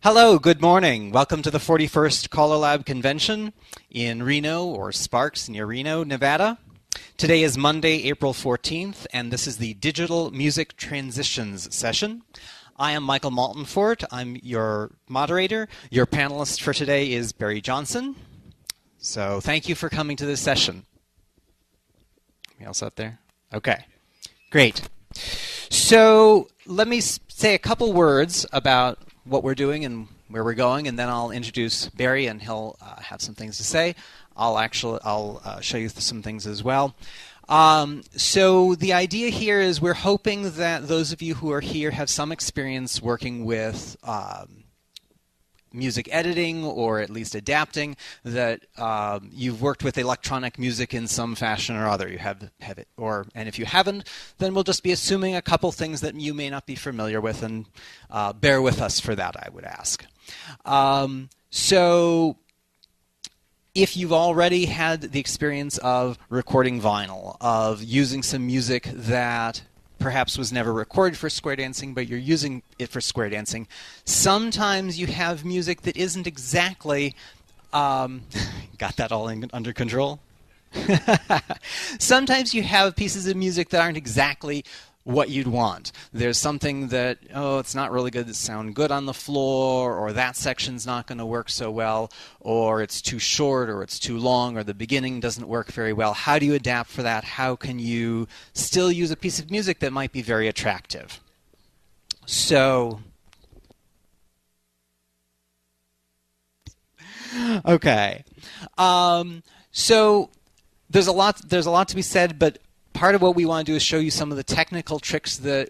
Hello, good morning. Welcome to the 41st CALLERLAB convention in Reno, or Sparks, near Reno, Nevada. Today is Monday, April 14th, and this is the Digital Music Transitions session. I am Michael Maltenfort. I'm your moderator. Your panelist for today is Barry Johnson. So thank you for coming to this session. Anything else out there? Okay, great. So let me say a couple words about what we're doing and where we're going, and then I'll introduce Barry, and he'll have some things to say. I'll show you some things as well. So the idea here is we're hoping that those of you who are here have some experience working with music editing, or at least adapting, that you've worked with electronic music in some fashion or other. You have it, and if you haven't, then we'll just be assuming a couple things that you may not be familiar with, and bear with us for that, I would ask. So if you've already had the experience of recording vinyl, of using some music that perhaps was never recorded for square dancing, but you're using it for square dancing, sometimes you have music that isn't exactly got that all under control? Sometimes you have pieces of music that aren't exactly what you'd want. There's something that, it's not really good to sound good on the floor, or that section's not going to work so well, or it's too short, or it's too long, or the beginning doesn't work very well. How do you adapt for that? How can you still use a piece of music that might be very attractive? So, okay. So there's a lot to be said, but part of what we want to do is show you some of the technical tricks that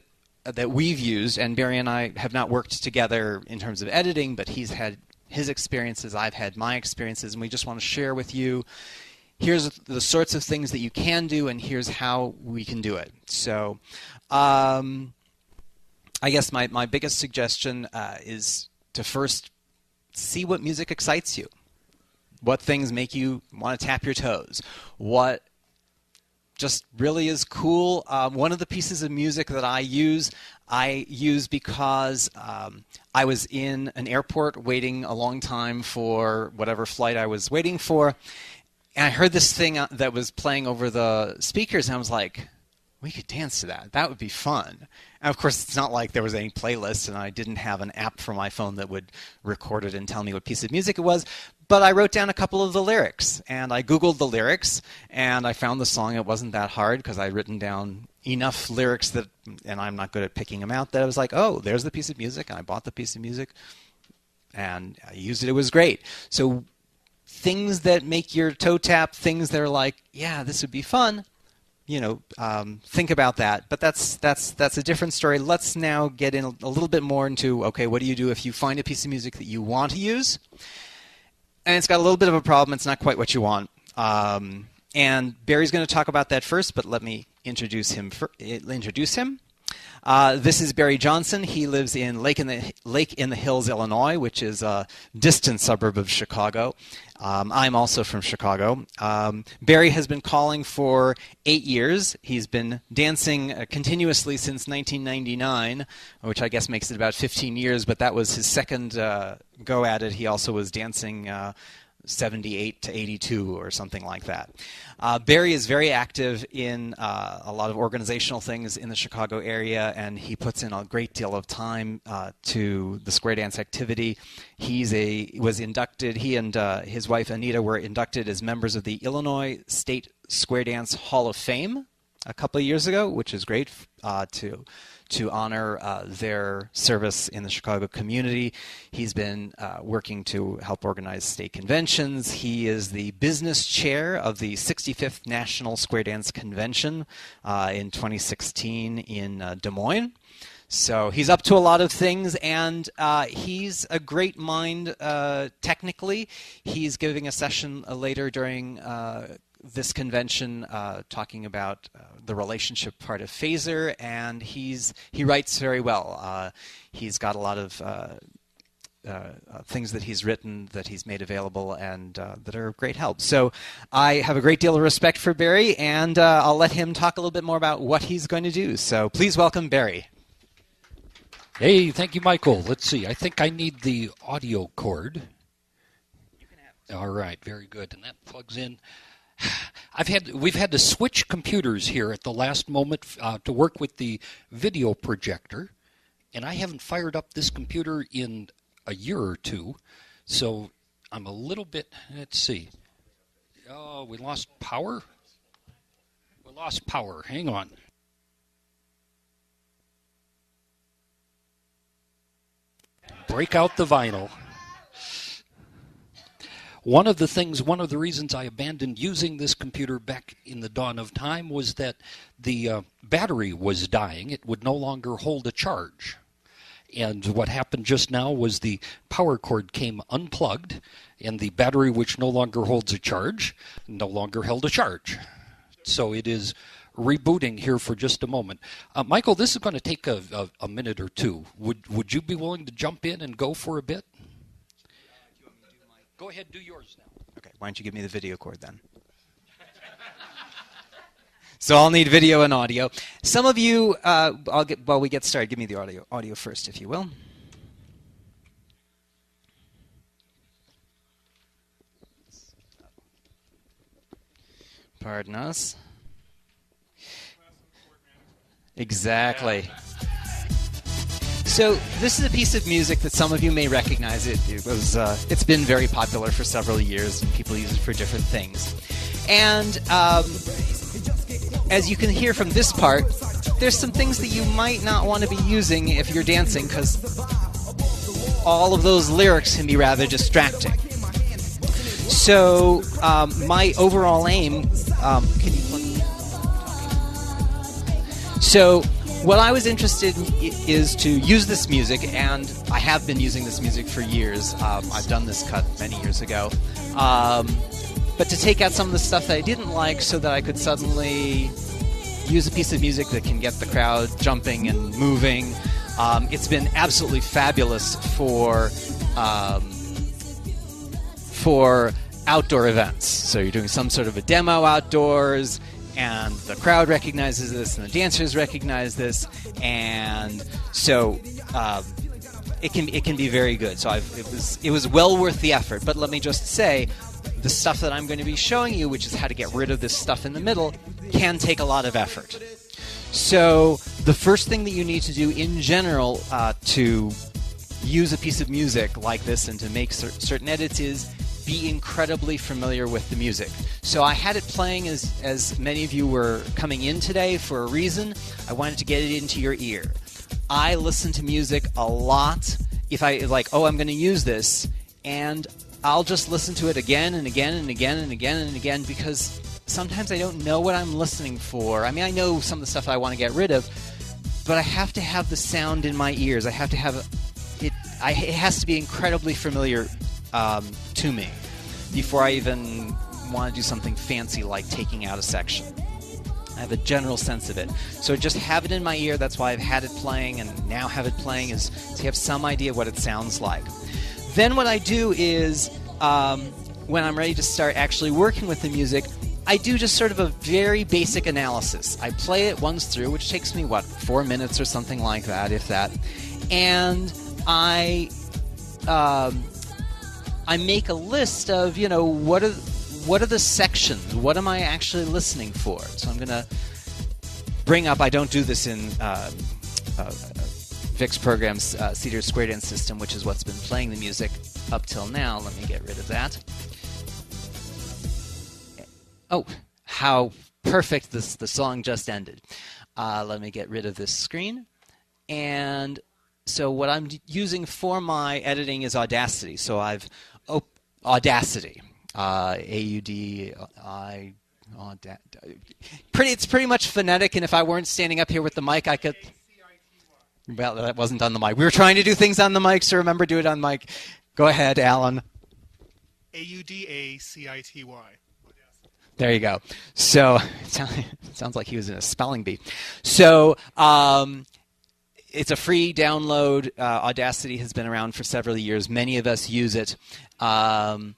we've used, and Barry and I have not worked together in terms of editing, but he's had his experiences, I've had my experiences, and we just want to share with you, here's the sorts of things that you can do, and here's how we can do it. So I guess my biggest suggestion is to first see what music excites you. What things make you want to tap your toes? What just really is cool. One of the pieces of music that I use because I was in an airport waiting a long time for whatever flight I was waiting for, and I heard this thing that was playing over the speakers, and I was like, we could dance to that. That would be fun. And of course, it's not like there was any playlist, and I didn't have an app for my phone that would record it and tell me what piece of music it was. But I wrote down a couple of the lyrics, and I Googled the lyrics, and I found the song. It wasn't that hard because I'd written down enough lyrics that, and I'm not good at picking them out, that I was like, oh, there's the piece of music, and I bought the piece of music, and I used it. It was great. So things that make your toe tap, things that are like, yeah, this would be fun, think about that. But that's a different story. Let's now get in a little bit more into, okay, what do you do if you find a piece of music that you want to use, and it's got a little bit of a problem, it's not quite what you want. And Barry's going to talk about that first, but let me introduce him. This is Barry Johnson. He lives in Lake in the Hills, Illinois, which is a distant suburb of Chicago. I'm also from Chicago. Barry has been calling for 8 years. He's been dancing continuously since 1999, which I guess makes it about 15 years, but that was his second go at it. He also was dancing 78 to 82 or something like that. Barry is very active in a lot of organizational things in the Chicago area, and he puts in a great deal of time to the square dance activity. Was inducted, he and his wife Anita were inducted as members of the Illinois State Square Dance Hall of Fame a couple of years ago, which is great to honor their service in the Chicago community. He's been working to help organize state conventions. He is the business chair of the 65th National Square Dance Convention in 2016 in Des Moines. So he's up to a lot of things, and he's a great mind technically. He's giving a session later during this convention talking about the relationship part of phaser, and he writes very well. He's got a lot of things that he's written that he's made available and that are of great help. So I have a great deal of respect for Barry, and I'll let him talk a little bit more about what he's going to do. So please welcome Barry. Hey, thank you, Michael. Let's see. I think I need the audio cord. All right, very good. And that plugs in. We've had to switch computers here at the last moment to work with the video projector, and I haven't fired up this computer in a year or two, so I'm a little bit. Let's see. Oh, we lost power. We lost power. Hang on. Break out the vinyl. One of the reasons I abandoned using this computer back in the dawn of time was that the battery was dying. It would no longer hold a charge. And what happened just now was the power cord came unplugged, and the battery, which no longer holds a charge, no longer held a charge. So it is rebooting here for just a moment. Michael, this is going to take a minute or two. Would you be willing to jump in and go for a bit? Go ahead, do yours now. Okay, why don't you give me the video cord then? So I'll need video and audio. Some of you, while we get started, give me the audio first, if you will. Pardon us. Exactly. So this is a piece of music that some of you may recognize. It's been very popular for several years, and people use it for different things. And as you can hear from this part, there's some things that you might not want to be using if you're dancing, because all of those lyrics can be rather distracting. So my overall aim, can you plug? So what I was interested in is to use this music, and I have been using this music for years. I've done this cut many years ago. But to take out some of the stuff that I didn't like so that I could suddenly use a piece of music that can get the crowd jumping and moving. It's been absolutely fabulous for outdoor events. So you're doing some sort of a demo outdoors, and the crowd recognizes this, and the dancers recognize this, and so it can be very good. So it was well worth the effort. But let me just say, the stuff that I'm going to be showing you, which is how to get rid of this stuff in the middle, can take a lot of effort. So the first thing that you need to do in general to use a piece of music like this and to make certain edits is be incredibly familiar with the music. So I had it playing as many of you were coming in today for a reason. I wanted to get it into your ear. I listen to music a lot. If I I'm going to use this, and I'll just listen to it again and again and again and again and again, because sometimes I don't know what I'm listening for. I mean, I know some of the stuff I want to get rid of, but I have to have the sound in my ears. I have to have it. It has to be incredibly familiar to me before I even want to do something fancy like taking out a section. I have a general sense of it. So just have it in my ear. That's why I've had it playing and now have it playing, is to have some idea what it sounds like. Then what I do is, when I'm ready to start actually working with the music, I do just sort of a very basic analysis. I play it once through, which takes me, 4 minutes or something like that, if that. And I make a list of, what are the sections? What am I actually listening for? So I'm going to bring up, I don't do this in Vic's program's Cedar Square Dance system, which is what's been playing the music up till now. Let me get rid of that. Oh, how perfect the song just ended. Let me get rid of this screen. And so what I'm using for my editing is Audacity. So I've Audacity, A-U-D-I. It's pretty much phonetic, and if I weren't standing up here with the mic, I could. Well, that wasn't on the mic. We were trying to do things on the mic, so remember, do it on mic. Go ahead, Alan. A-U-D-A-C-I-T-Y. There you go. So it sounds like he was in a spelling bee. So it's a free download. Audacity has been around for several years. Many of us use it. And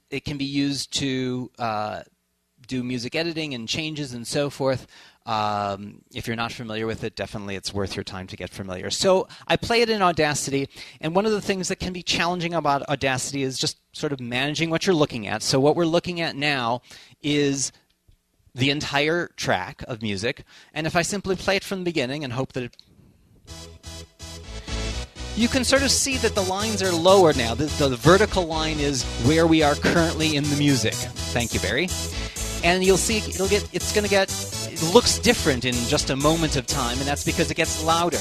it can be used to do music editing and changes and so forth. If you're not familiar with it, definitely it's worth your time to get familiar. So I play it in Audacity, and one of the things that can be challenging about Audacity is just sort of managing what you're looking at. So what we're looking at now is the entire track of music, and if I simply play it from the beginning and hope that it... You can sort of see that the lines are lower now. The vertical line is where we are currently in the music. Thank you, Barry. And you'll see it looks different in just a moment of time, and that's because it gets louder.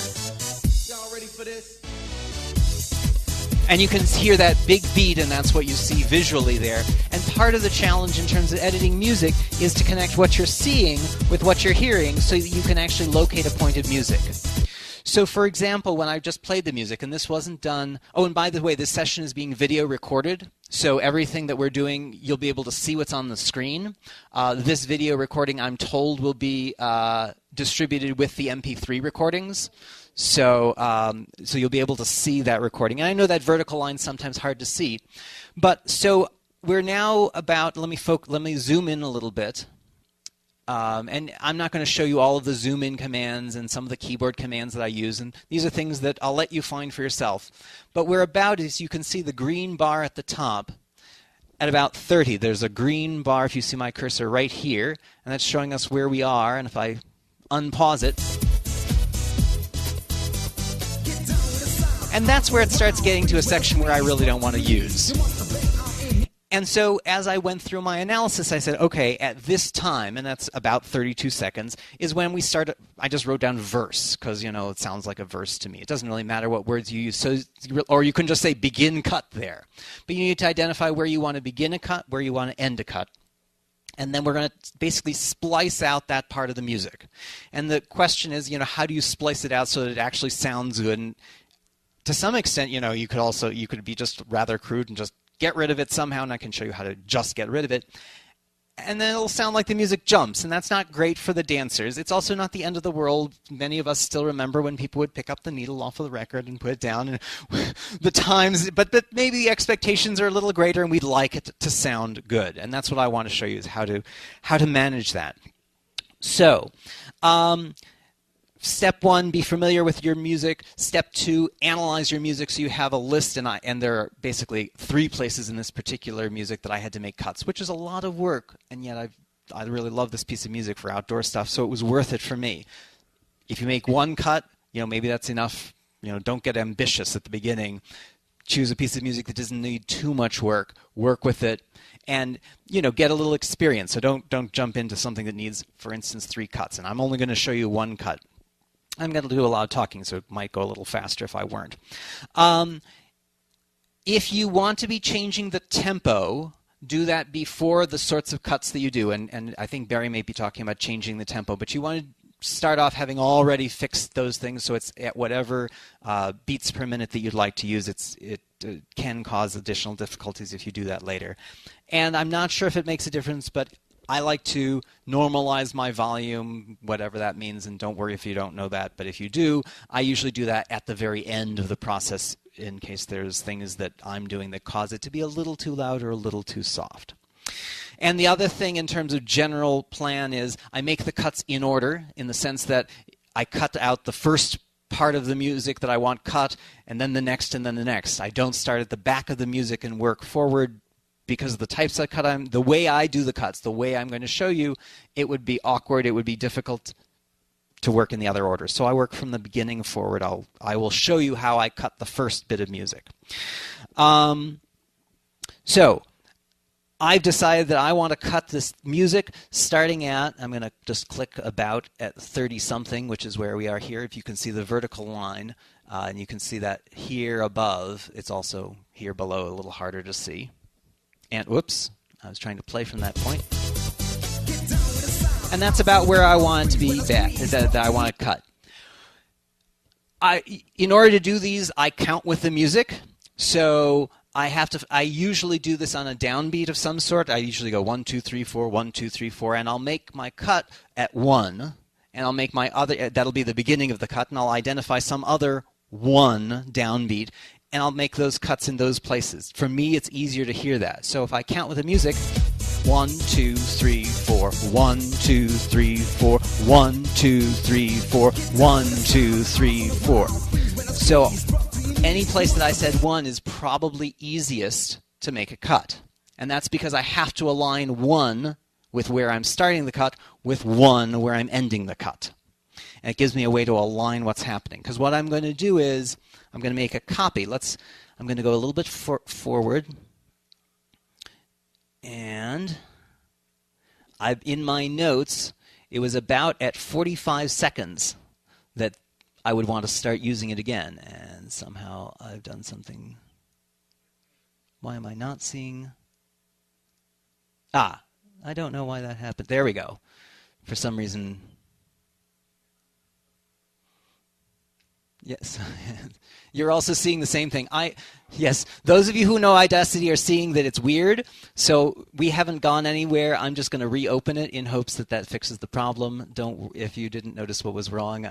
Y'all ready for this? And you can hear that big beat, and that's what you see visually there. And part of the challenge in terms of editing music is to connect what you're seeing with what you're hearing so that you can actually locate a point of music. So, for example, when I just played the music, and this wasn't done... Oh, and by the way, this session is being video recorded, so everything that we're doing, you'll be able to see what's on the screen. This video recording, I'm told, will be distributed with the MP3 recordings. So you'll be able to see that recording. And I know that vertical line's sometimes hard to see. But so we're now about... Let me zoom in a little bit. And I'm not going to show you all of the zoom in commands and some of the keyboard commands that I use, and these are things that I'll let you find for yourself. But we're about, as you can see, the green bar at the top at about 30. There's a green bar, if you see my cursor, right here, and that's showing us where we are. And if I unpause it, and that's where it starts getting to a section where I really don't want to use. And so as I went through my analysis, I said, okay, at this time, and that's about 32 seconds, is when we start. I just wrote down verse, because, you know, it sounds like a verse to me. It doesn't really matter what words you use. So, or you can just say begin cut there. But you need to identify where you want to begin a cut, where you want to end a cut. And then we're going to basically splice out that part of the music. And the question is, you know, how do you splice it out so that it actually sounds good? And to some extent, you know, you could be just rather crude and just get rid of it somehow, and I can show you how to just get rid of it. And then it'll sound like the music jumps, and that's not great for the dancers. It's also not the end of the world. Many of us still remember when people would pick up the needle off of the record and put it down, and the times, but maybe the expectations are a little greater, and we'd like it to sound good. And that's what I want to show you, is how to manage that. So, Step 1, be familiar with your music. Step 2, analyze your music so you have a list. And there are basically 3 places in this particular music that I had to make cuts, which is a lot of work. And yet I really love this piece of music for outdoor stuff, so it was worth it for me. If you make 1 cut, you know, maybe that's enough. You know, don't get ambitious at the beginning. Choose a piece of music that doesn't need too much work. Work with it. And, you know, get a little experience. So don't jump into something that needs, for instance, 3 cuts. And I'm only going to show you 1 cut. I'm going to do a lot of talking, so it might go a little faster if I weren't. If you want to be changing the tempo, do that before the sorts of cuts that you do. And I think Barry may be talking about changing the tempo, but you want to start off having already fixed those things so it's at whatever beats per minute that you'd like to use. It can cause additional difficulties if you do that later. And I'm not sure if it makes a difference, but I like to normalize my volume, whatever that means, and don't worry if you don't know that. But if you do, I usually do that at the very end of the process in case there's things that I'm doing that cause it to be a little too loud or a little too soft. And the other thing in terms of general plan is I make the cuts in order, in the sense that I cut out the first part of the music that I want cut, and then the next, and then the next. I don't start at the back of the music and work forward, because of the types of cut the way I do the cuts, the way I'm going to show you, it would be awkward, it would be difficult to work in the other order. So I work from the beginning forward. I will show you how I cut the first bit of music. So I've decided that I want to cut this music starting at, I'm going to just click about at 30-something, which is where we are here. If you can see the vertical line, and you can see that here above, it's also here below, a little harder to see. And whoops, I was trying to play from that point. And that's about where I want it to be back, that I want to cut. In order to do these, I count with the music. So I usually do this on a downbeat of some sort. I usually go 1, 2, 3, 4, 1, 2, 3, 4, and I'll make my cut at 1, and I'll make my other, that'll be the beginning of the cut, and I'll identify some other 1 downbeat, and I'll make those cuts in those places. For me, it's easier to hear that. So if I count with the music, 1, 2, 3, 4, 1, 2, 3, 4, 1, 2, 3, 4, 1, 2, 3, 4. So any place that I said 1 is probably easiest to make a cut. And that's because I have to align 1 with where I'm starting the cut with 1 where I'm ending the cut. And it gives me a way to align what's happening. Because what I'm going to do is I'm going to make a copy. I'm going to go a little bit forward. And in my notes, it was about at 45 seconds that I would want to start using it again. And somehow I've done something. Why am I not seeing? I don't know why that happened. There we go. For some reason. Yes. You're also seeing the same thing. Yes, those of you who know Audacity are seeing that it's weird, so we haven't gone anywhere. I'm just going to reopen it in hopes that fixes the problem. If you didn't notice what was wrong,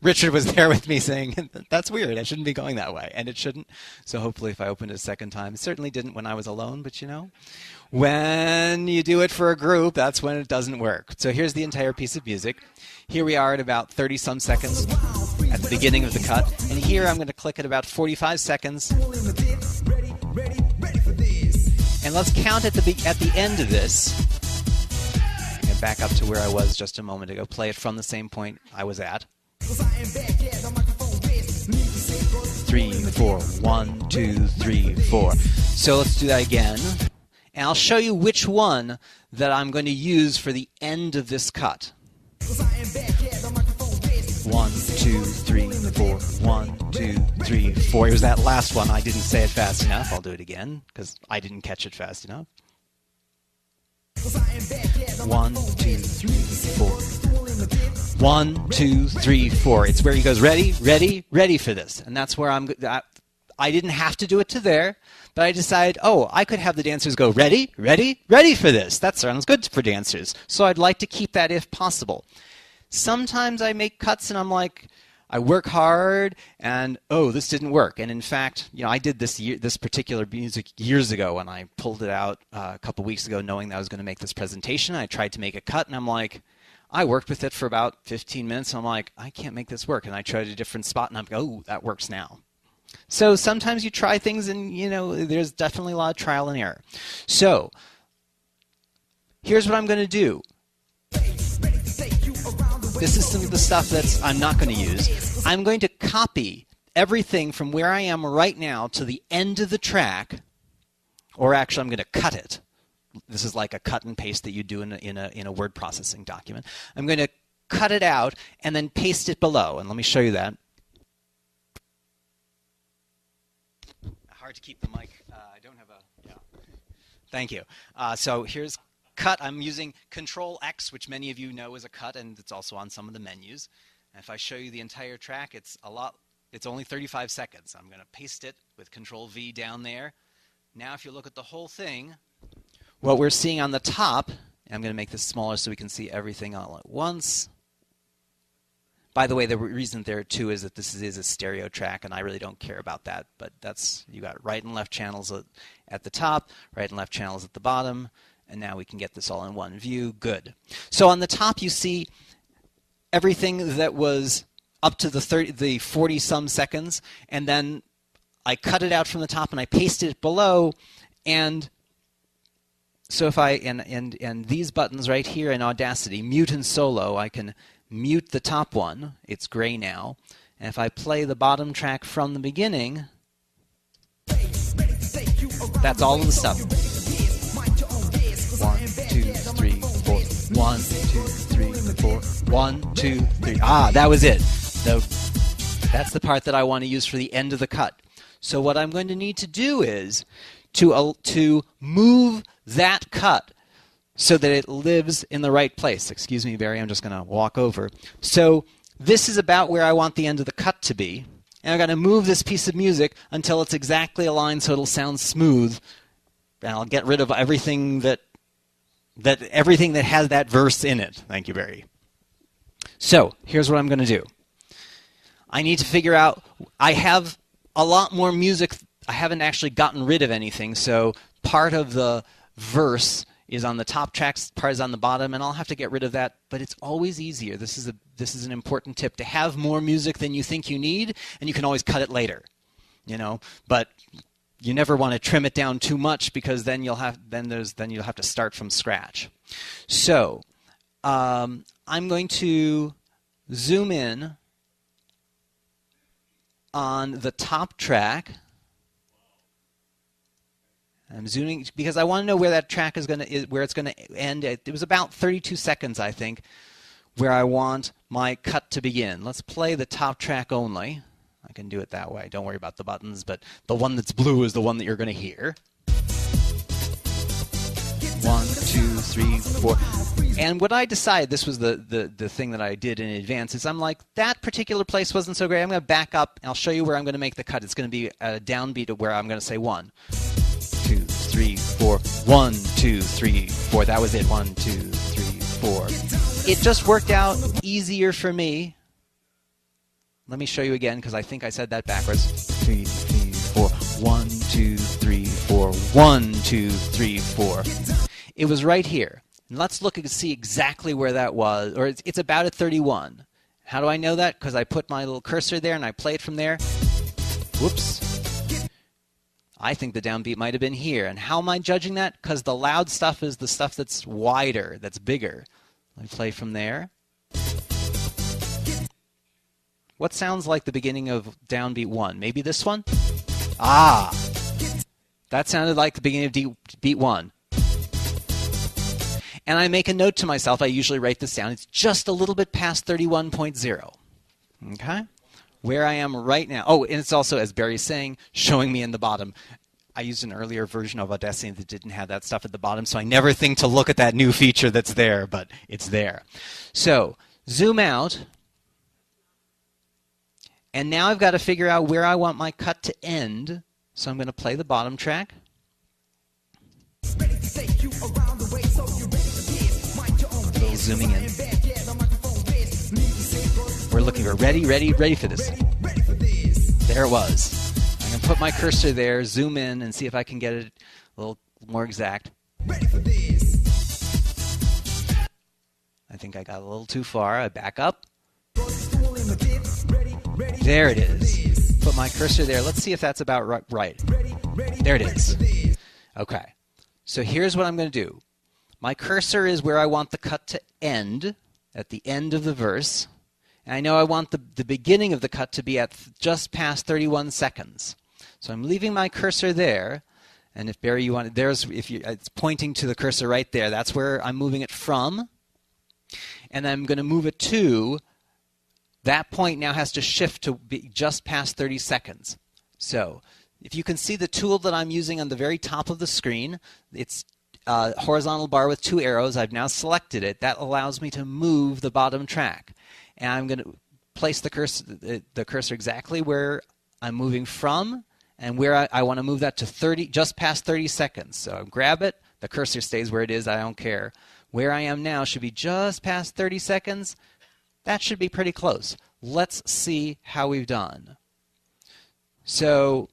Richard was there with me saying, that's weird, I shouldn't be going that way, and it shouldn't. So hopefully if I open it a second time, it certainly didn't when I was alone, but you know, when you do it for a group, that's when it doesn't work. So here's the entire piece of music. Here we are at about 30-some seconds at the beginning of the cut. And here I'm going to click at about 45 seconds. And let's count at the end of this. I'm going to back up to where I was just a moment ago. Play it from the same point I was at. 3, 4. 1, 2, 3, 4. So let's do that again. And I'll show you which one that I'm going to use for the end of this cut. 1, 2, 3, 4. 1, 2, 3, 4. It was that last one. I didn't say it fast enough. I'll do it again because I didn't catch it fast enough. 1, 2, 3, 4. 1, 2, 3, 4. It's where he goes, ready, ready, ready for this. And that's where I didn't have to do it to there, but I decided, I could have the dancers go, ready, ready, ready for this. That sounds good for dancers. So I'd like to keep that if possible. Sometimes I make cuts and I'm like, I work hard and, this didn't work. And in fact, I did this particular music years ago and I pulled it out a couple weeks ago knowing that I was going to make this presentation. I tried to make a cut and I'm like, I worked with it for about 15 minutes and I'm like, I can't make this work. And I tried a different spot and I'm like, that works now. So sometimes you try things and, there's definitely a lot of trial and error. So here's what I'm going to do. This is some of the stuff that I'm not going to use. I'm going to copy everything from where I am right now to the end of the track, or actually I'm going to cut it. This is like a cut and paste that you do in a word processing document. I'm going to cut it out and then paste it below. And let me show you that. Hard to keep the mic. I don't have a... Yeah. Thank you. So here's cut. I'm using Control X, which many of you know is a cut, and it's also on some of the menus. And if I show you the entire track, it's only 35 seconds. I'm going to paste it with Control V down there. Now if you look at the whole thing, what we're seeing on the top, I'm going to make this smaller so we can see everything all at once. By the way, the reason there too is that this is a stereo track, and I really don't care about that. But you got right and left channels at the top, right and left channels at the bottom, and now we can get this all in one view. Good. So on the top, you see everything that was up to the 40-some seconds, and then I cut it out from the top and I pasted it below, and so if and these buttons right here in Audacity, mute and solo, I can mute the top one. It's gray now. And if I play the bottom track from the beginning, that's all of the stuff. 1, 2, 3, 4. 1, 2, 3, 4. 1, 2, 3. That was it. That's the part that I want to use for the end of the cut. So what I'm going to need to do is to move that cut so that it lives in the right place. Excuse me, Barry, I'm just going to walk over. So this is about where I want the end of the cut to be. And I'm going to move this piece of music until it's exactly aligned so it'll sound smooth. And I'll get rid of everything that has that verse in it. Thank you, Barry. So here's what I'm going to do. I need to figure out, I have a lot more music. I haven't actually gotten rid of anything, so part of the verse is on the top, tracks part is on the bottom, and I'll have to get rid of that, but it's always easier. This is an important tip, to have more music than you think you need, and you can always cut it later, you know, but you never want to trim it down too much, because then you'll have to start from scratch. So I'm going to zoom in on the top track. I'm zooming because I want to know where that track is where it's going to end. It was about 32 seconds, I think, where I want my cut to begin. Let's play the top track only. I can do it that way. Don't worry about the buttons, but the one that's blue is the one that you're going to hear. 1, 2, 3, 4. And what I decided, this was the thing that I did in advance, is I'm like, that particular place wasn't so great. I'm going to back up, and I'll show you where I'm going to make the cut. It's going to be a downbeat of where I'm going to say 1, 2, 3, 4. 1, 2, 3, 4. That was it. 1, 2, 3, 4. It just worked out easier for me. Let me show you again, because I think I said that backwards. 3, 3, 4. 1, 2, 3, 4. 1, 2, 3, 4. It was right here. And let's look and see exactly where that was. Or it's about at 31. How do I know that? Because I put my little cursor there and I play it from there. Whoops. I think the downbeat might have been here. And how am I judging that? Because the loud stuff is the stuff that's wider, that's bigger. Let me play from there. What sounds like the beginning of downbeat 1? Maybe this one? Ah! That sounded like the beginning of beat 1. And I make a note to myself. I usually write this down. It's just a little bit past 31.0. Okay? Where I am right now. Oh, and it's also, as Barry's saying, showing me in the bottom. I used an earlier version of Audacity that didn't have that stuff at the bottom, so I never think to look at that new feature that's there, but it's there. So, zoom out. And now I've got to figure out where I want my cut to end. So I'm going to play the bottom track. Zooming in. We're looking for ready for this. There it was. I'm going to put my cursor there, zoom in, and see if I can get it a little more exact. I think I got a little too far. I back up. There it is. Put my cursor there. Let's see if that's about right. There it is. Okay. So here's what I'm going to do. My cursor is where I want the cut to end, at the end of the verse. And I know I want the beginning of the cut to be at just past 31 seconds. So I'm leaving my cursor there. And if Barry, you want it, it's pointing to the cursor right there. That's where I'm moving it from. And I'm going to move it to, that point now has to shift to be just past 30 seconds. So if you can see the tool that I'm using on the very top of the screen, it's horizontal bar with 2 arrows. I've now selected it. That allows me to move the bottom track. And I'm going to place the cursor exactly where I'm moving from, and where I want to move that to just past 30 seconds. So I grab it. The cursor stays where it is. I don't care. Where I am now should be just past 30 seconds. That should be pretty close. Let's see how we've done. So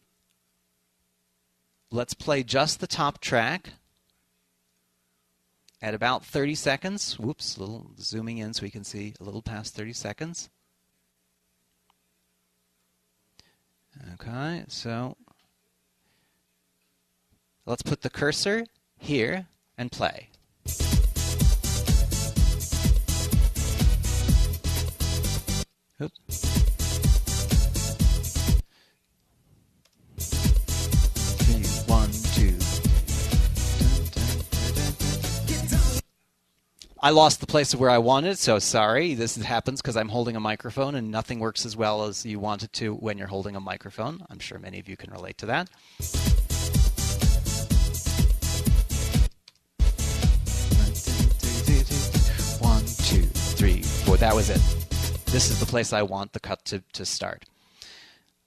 let's play just the top track at about 30 seconds. Whoops, a little zooming in so we can see a little past 30 seconds. Okay, so let's put the cursor here and play. Oop. I lost the place of where I wanted, so sorry. This happens because I'm holding a microphone, and nothing works as well as you want it to when you're holding a microphone. I'm sure many of you can relate to that. One, two, three, four. That was it. This is the place I want the cut to start.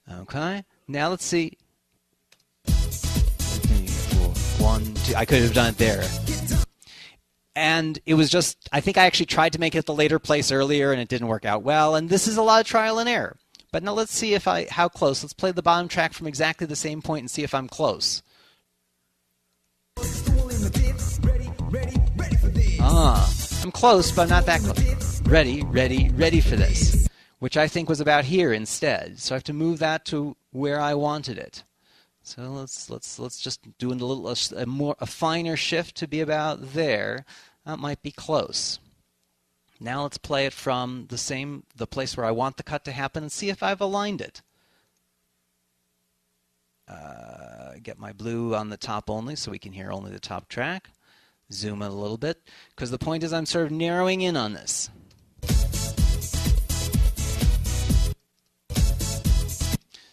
Okay. Now let's see. 3, 4, 1, 2. I could have done it there. And it was just, I think I actually tried to make it the later place earlier, and it didn't work out well. And this is a lot of trial and error. But now let's see how close. Let's play the bottom track from exactly the same point and see if I'm close. I'm close, but not that close. Ready, ready, ready for this, which I think was about here instead. So I have to move that to where I wanted it. So let's just do a finer shift to be about there. That might be close. Now let's play it from the place where I want the cut to happen and see if I've aligned it. Get my blue on the top only so we can hear only the top track. Zoom in a little bit, because the point is I'm sort of narrowing in on this.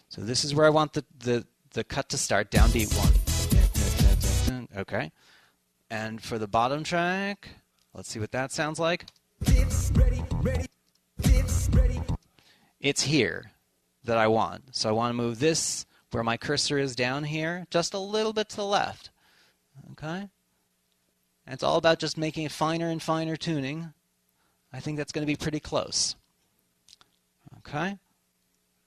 So this is where I want the cut to start, downbeat 1. Okay. And for the bottom track, let's see what that sounds like. It's here that I want. So I want to move this where my cursor is down here just a little bit to the left. Okay? And it's all about just making it finer and finer tuning. I think that's going to be pretty close. Okay?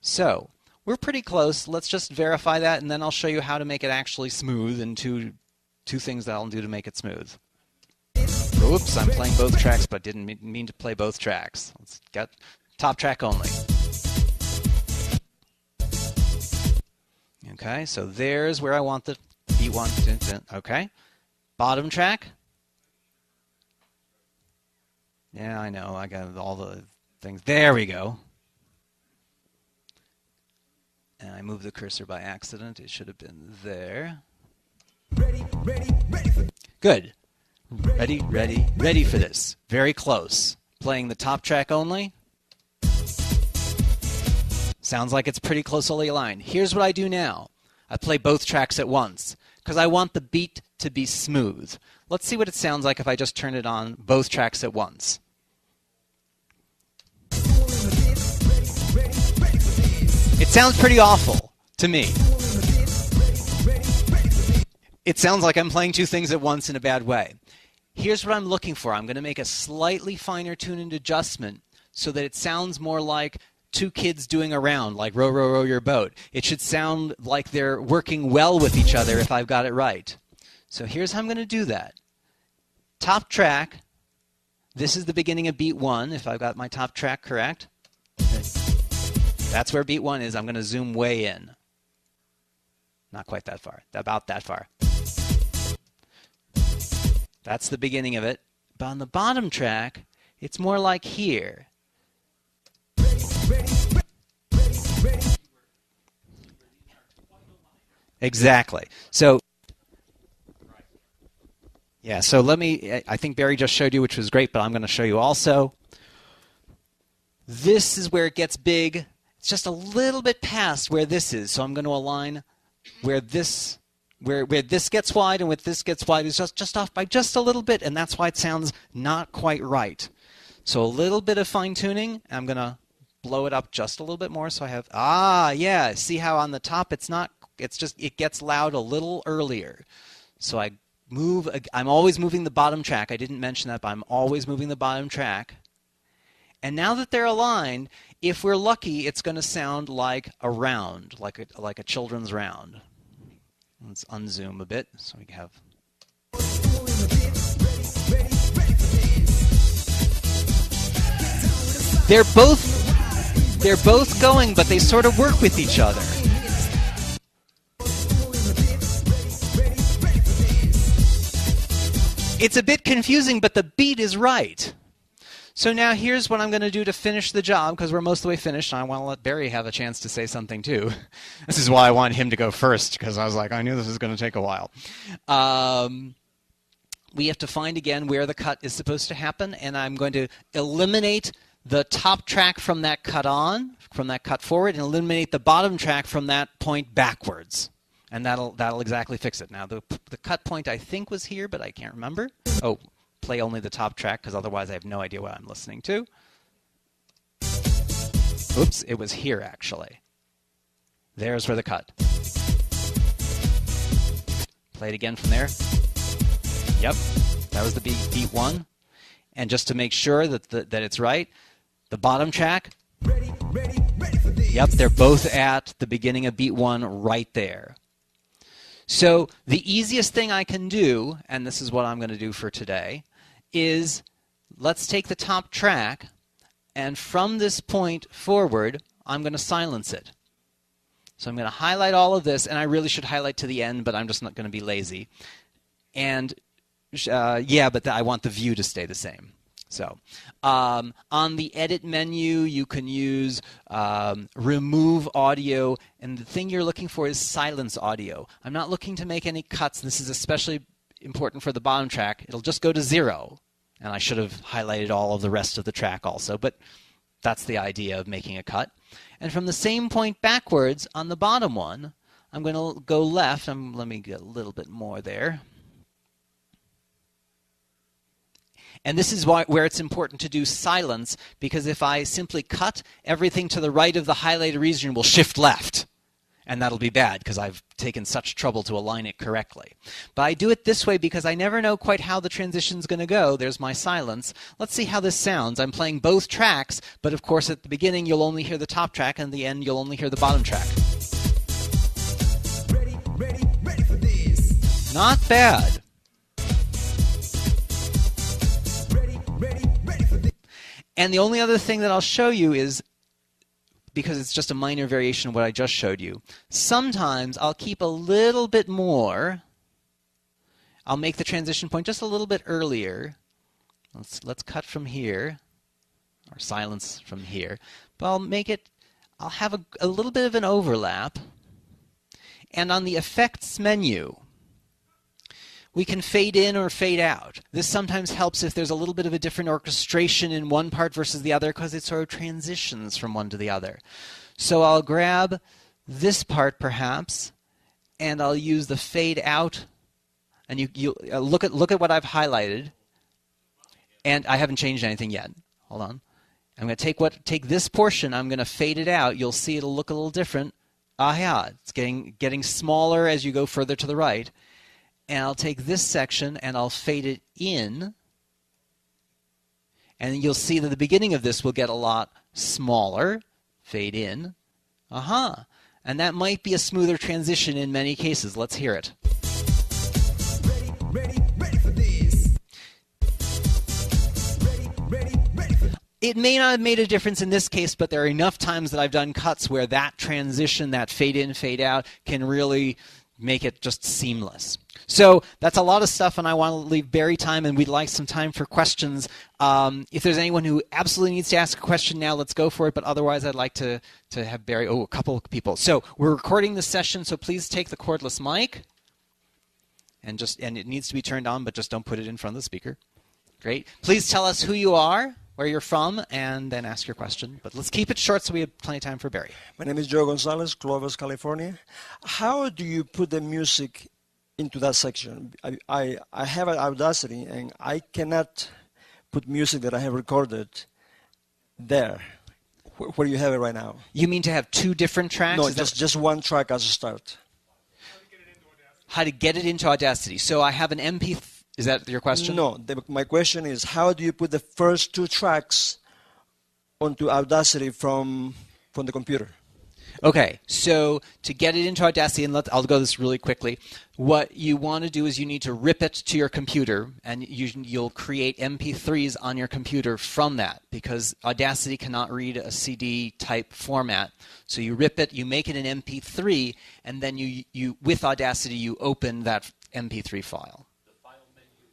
So, we're pretty close. Let's just verify that, and then I'll show you how to make it actually smooth and two things that I'll do to make it smooth. Oops, I'm playing both tracks, but didn't mean to play both tracks. Let's get top track only. Okay, so there's where I want the beat 1. Okay. Bottom track. Yeah, I know. I got all the things. There we go. And I moved the cursor by accident. It should have been there. Good. Ready, ready, ready for this. Very close. Playing the top track only. Sounds like it's pretty closely aligned. Here's what I do now. I play both tracks at once because I want the beat to be smooth. Let's see what it sounds like if I just turn it on both tracks at once. It sounds pretty awful to me. It sounds like I'm playing two things at once in a bad way. Here's what I'm looking for. I'm going to make a slightly finer tuned adjustment so that it sounds more like two kids doing a round, like row, row, row your boat. It should sound like they're working well with each other if I've got it right. So here's how I'm going to do that. Top track. This is the beginning of beat 1, if I've got my top track correct. Okay. That's where beat 1 is. I'm going to zoom way in. Not quite that far. About that far. That's the beginning of it. But on the bottom track, it's more like here. Exactly. So, yeah, so I think Barry just showed you, which was great, but I'm going to show you also. This is where it gets big. It's just a little bit past where this is, so I'm going to align where this gets wide and where this gets wide is just off by just a little bit, and that's why it sounds not quite right. So a little bit of fine-tuning. I'm going to blow it up just a little bit more so I have, yeah, see how on the top it gets loud a little earlier. So I'm always moving the bottom track. I didn't mention that, but I'm always moving the bottom track. And now that they're aligned, if we're lucky, it's going to sound like a round, like a children's round. Let's unzoom a bit so we can have. They're both going, but they sort of work with each other. It's a bit confusing, but the beat is right. So now here's what I'm going to do to finish the job, because we're most of the way finished, and I want to let Barry have a chance to say something too. This is why I wanted him to go first, because I was like, I knew this was going to take a while. We have to find again where the cut is supposed to happen, and I'm going to eliminate the top track from that cut forward, and eliminate the bottom track from that point backwards. And that'll exactly fix it. Now, the cut point I think was here, but I can't remember. Oh, play only the top track, because otherwise I have no idea what I'm listening to. Oops, it was here, actually. There's where the cut. Play it again from there. Yep, that was the beat 1. And just to make sure that it's right, the bottom track. Yep, they're both at the beginning of beat 1 right there. So the easiest thing I can do, and this is what I'm going to do for today, is let's take the top track, and from this point forward, I'm going to silence it. So I'm going to highlight all of this, and I really should highlight to the end, but I'm just not going to be lazy. And but I want the view to stay the same. So on the edit menu, you can use remove audio, and the thing you're looking for is silence audio. I'm not looking to make any cuts. This is especially important for the bottom track. It'll just go to 0, and I should have highlighted all of the rest of the track also, but that's the idea of making a cut. And from the same point backwards on the bottom one, I'm going to go left. Let me get a little bit more there. And this is where it's important to do silence, because if I simply cut, everything to the right of the highlighted region will shift left. And that'll be bad because I've taken such trouble to align it correctly. But I do it this way because I never know quite how the transition's going to go. There's my silence. Let's see how this sounds. I'm playing both tracks, but of course at the beginning you'll only hear the top track, and at the end you'll only hear the bottom track. Ready for this. Not bad. Ready for this. And the only other thing that I'll show you is, because it's just a minor variation of what I just showed you, sometimes I'll keep a little bit more. I'll make the transition point just a little bit earlier. Let's cut from here, or silence from here. But I'll have a little bit of an overlap. And on the effects menu, we can fade in or fade out. This sometimes helps if there's a little bit of a different orchestration in one part versus the other, because it sort of transitions from one to the other. So I'll grab this part perhaps, and I'll use the fade out. And you look at what I've highlighted, and I haven't changed anything yet. Hold on. I'm going to take this portion. I'm going to fade it out. You'll see it'll look a little different. Yeah, it's getting smaller as you go further to the right. And I'll take this section and I'll fade it in. And you'll see that the beginning of this will get a lot smaller. Fade in. And that might be a smoother transition in many cases. Let's hear it. Ready for this. Ready for this. It may not have made a difference in this case, but there are enough times that I've done cuts where that transition, that fade in, fade out, can really make it just seamless. So that's a lot of stuff, and I want to leave Barry time, and we'd like some time for questions. If there's anyone who absolutely needs to ask a question now, let's go for it, but otherwise I'd like to have Barry, a couple of people. So we're recording this session, so please take the cordless mic, and it needs to be turned on, but just don't put it in front of the speaker. Great. Please tell us who you are, where you're from, and then ask your question. But let's keep it short so we have plenty of time for Barry. My name is Joe Gonzalez, Clovis, California. How do you put the music into that section? I have an Audacity, and I cannot put music that I have recorded there, where you have it right now. You mean to have two different tracks? No, just one track as a start. How to get it into Audacity. So I have an MP3. Is that your question? No, my question is, how do you put the first two tracks onto Audacity from the computer? Okay, so to get it into Audacity, and I'll go this really quickly, what you want to do is you need to rip it to your computer, and you'll create MP3s on your computer from that, because Audacity cannot read a CD type format. So you rip it, you make it an MP3, and then you with Audacity you open that MP3 file.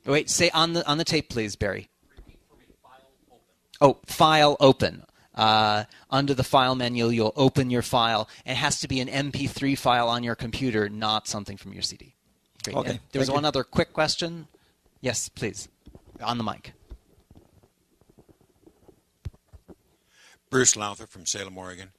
Wait, say on the tape, please, Barry. Repeat for me, file open. Oh, file open. Under the file menu, you'll open your file. It has to be an MP3 file on your computer, not something from your CD. Great. Okay. And there was one other quick question. Yes, please. On the mic. Bruce Lowther from Salem, Oregon.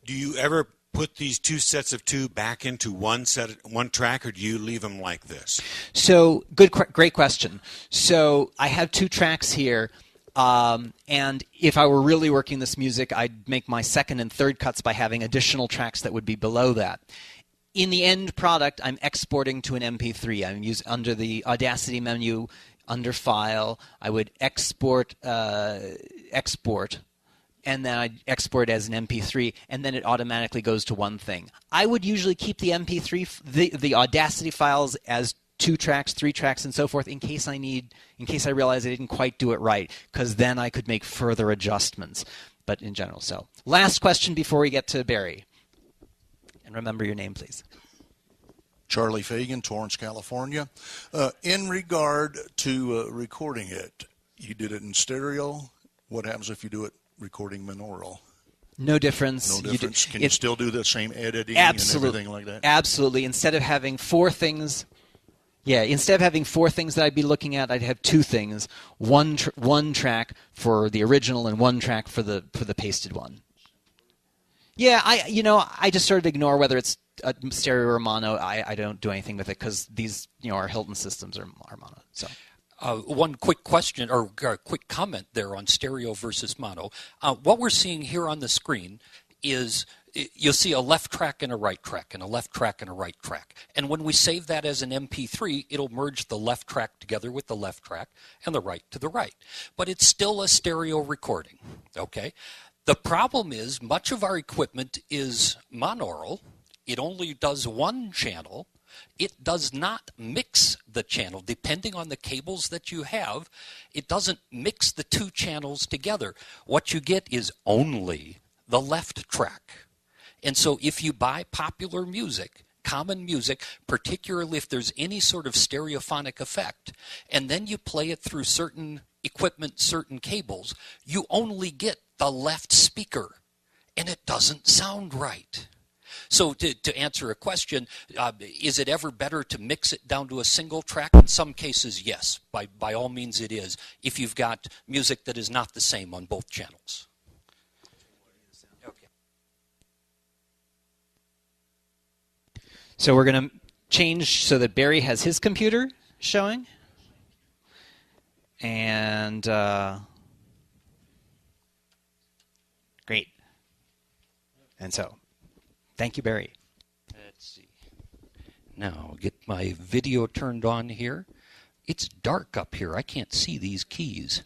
Do you ever put these two sets of two back into one track, or do you leave them like this? So, great question. So I have two tracks here, and if I were really working this music, I'd make my second and third cuts by having additional tracks that would be below that. In the end product, I'm exporting to an MP3. I'm under the Audacity menu, under File, I would export, and then I'd export it as an MP3, and then it automatically goes to one thing. I would usually keep the MP3, the Audacity files as 2 tracks, 3 tracks, and so forth in case I realize I didn't quite do it right, because then I could make further adjustments. But in general, so. Last question before we get to Barry. And remember your name, please. Charlie Fagan, Torrance, California. In regard to recording it, you did it in stereo. What happens if you do it recording binaural? No difference. No difference. Can you still do the same editing absolutely, and everything like that? Absolutely. Instead of having 4 things, instead of having 4 things that I'd be looking at, I'd have 2 things. One track for the original and 1 track for the pasted one. Yeah, I just sort of ignore whether it's a stereo or mono. I don't do anything with it because these, our Hilton systems are mono. So. One quick question or quick comment there on stereo versus mono. What we're seeing here on the screen is you'll see a left track and a right track and a left track and a right track. And when we save that as an MP3, it'll merge the left track together with the left track and the right to the right. But it's still a stereo recording, okay? The problem is much of our equipment is monaural. It only does 1 channel. It does not mix the channel. Depending on the cables that you have, it doesn't mix the 2 channels together. What you get is only the left track. And so if you buy popular music, common music, particularly if there's any sort of stereophonic effect, and then you play it through certain equipment, certain cables, you only get the left speaker, and it doesn't sound right. So to answer a question, is it ever better to mix it down to a single track? In some cases, yes. By all means it is, if you've got music that is not the same on both channels. Okay. So we're going to change so that Barry has his computer showing. And great. And so, thank you, Barry. Let's see. Now, I'll get my video turned on here. It's dark up here. I can't see these keys.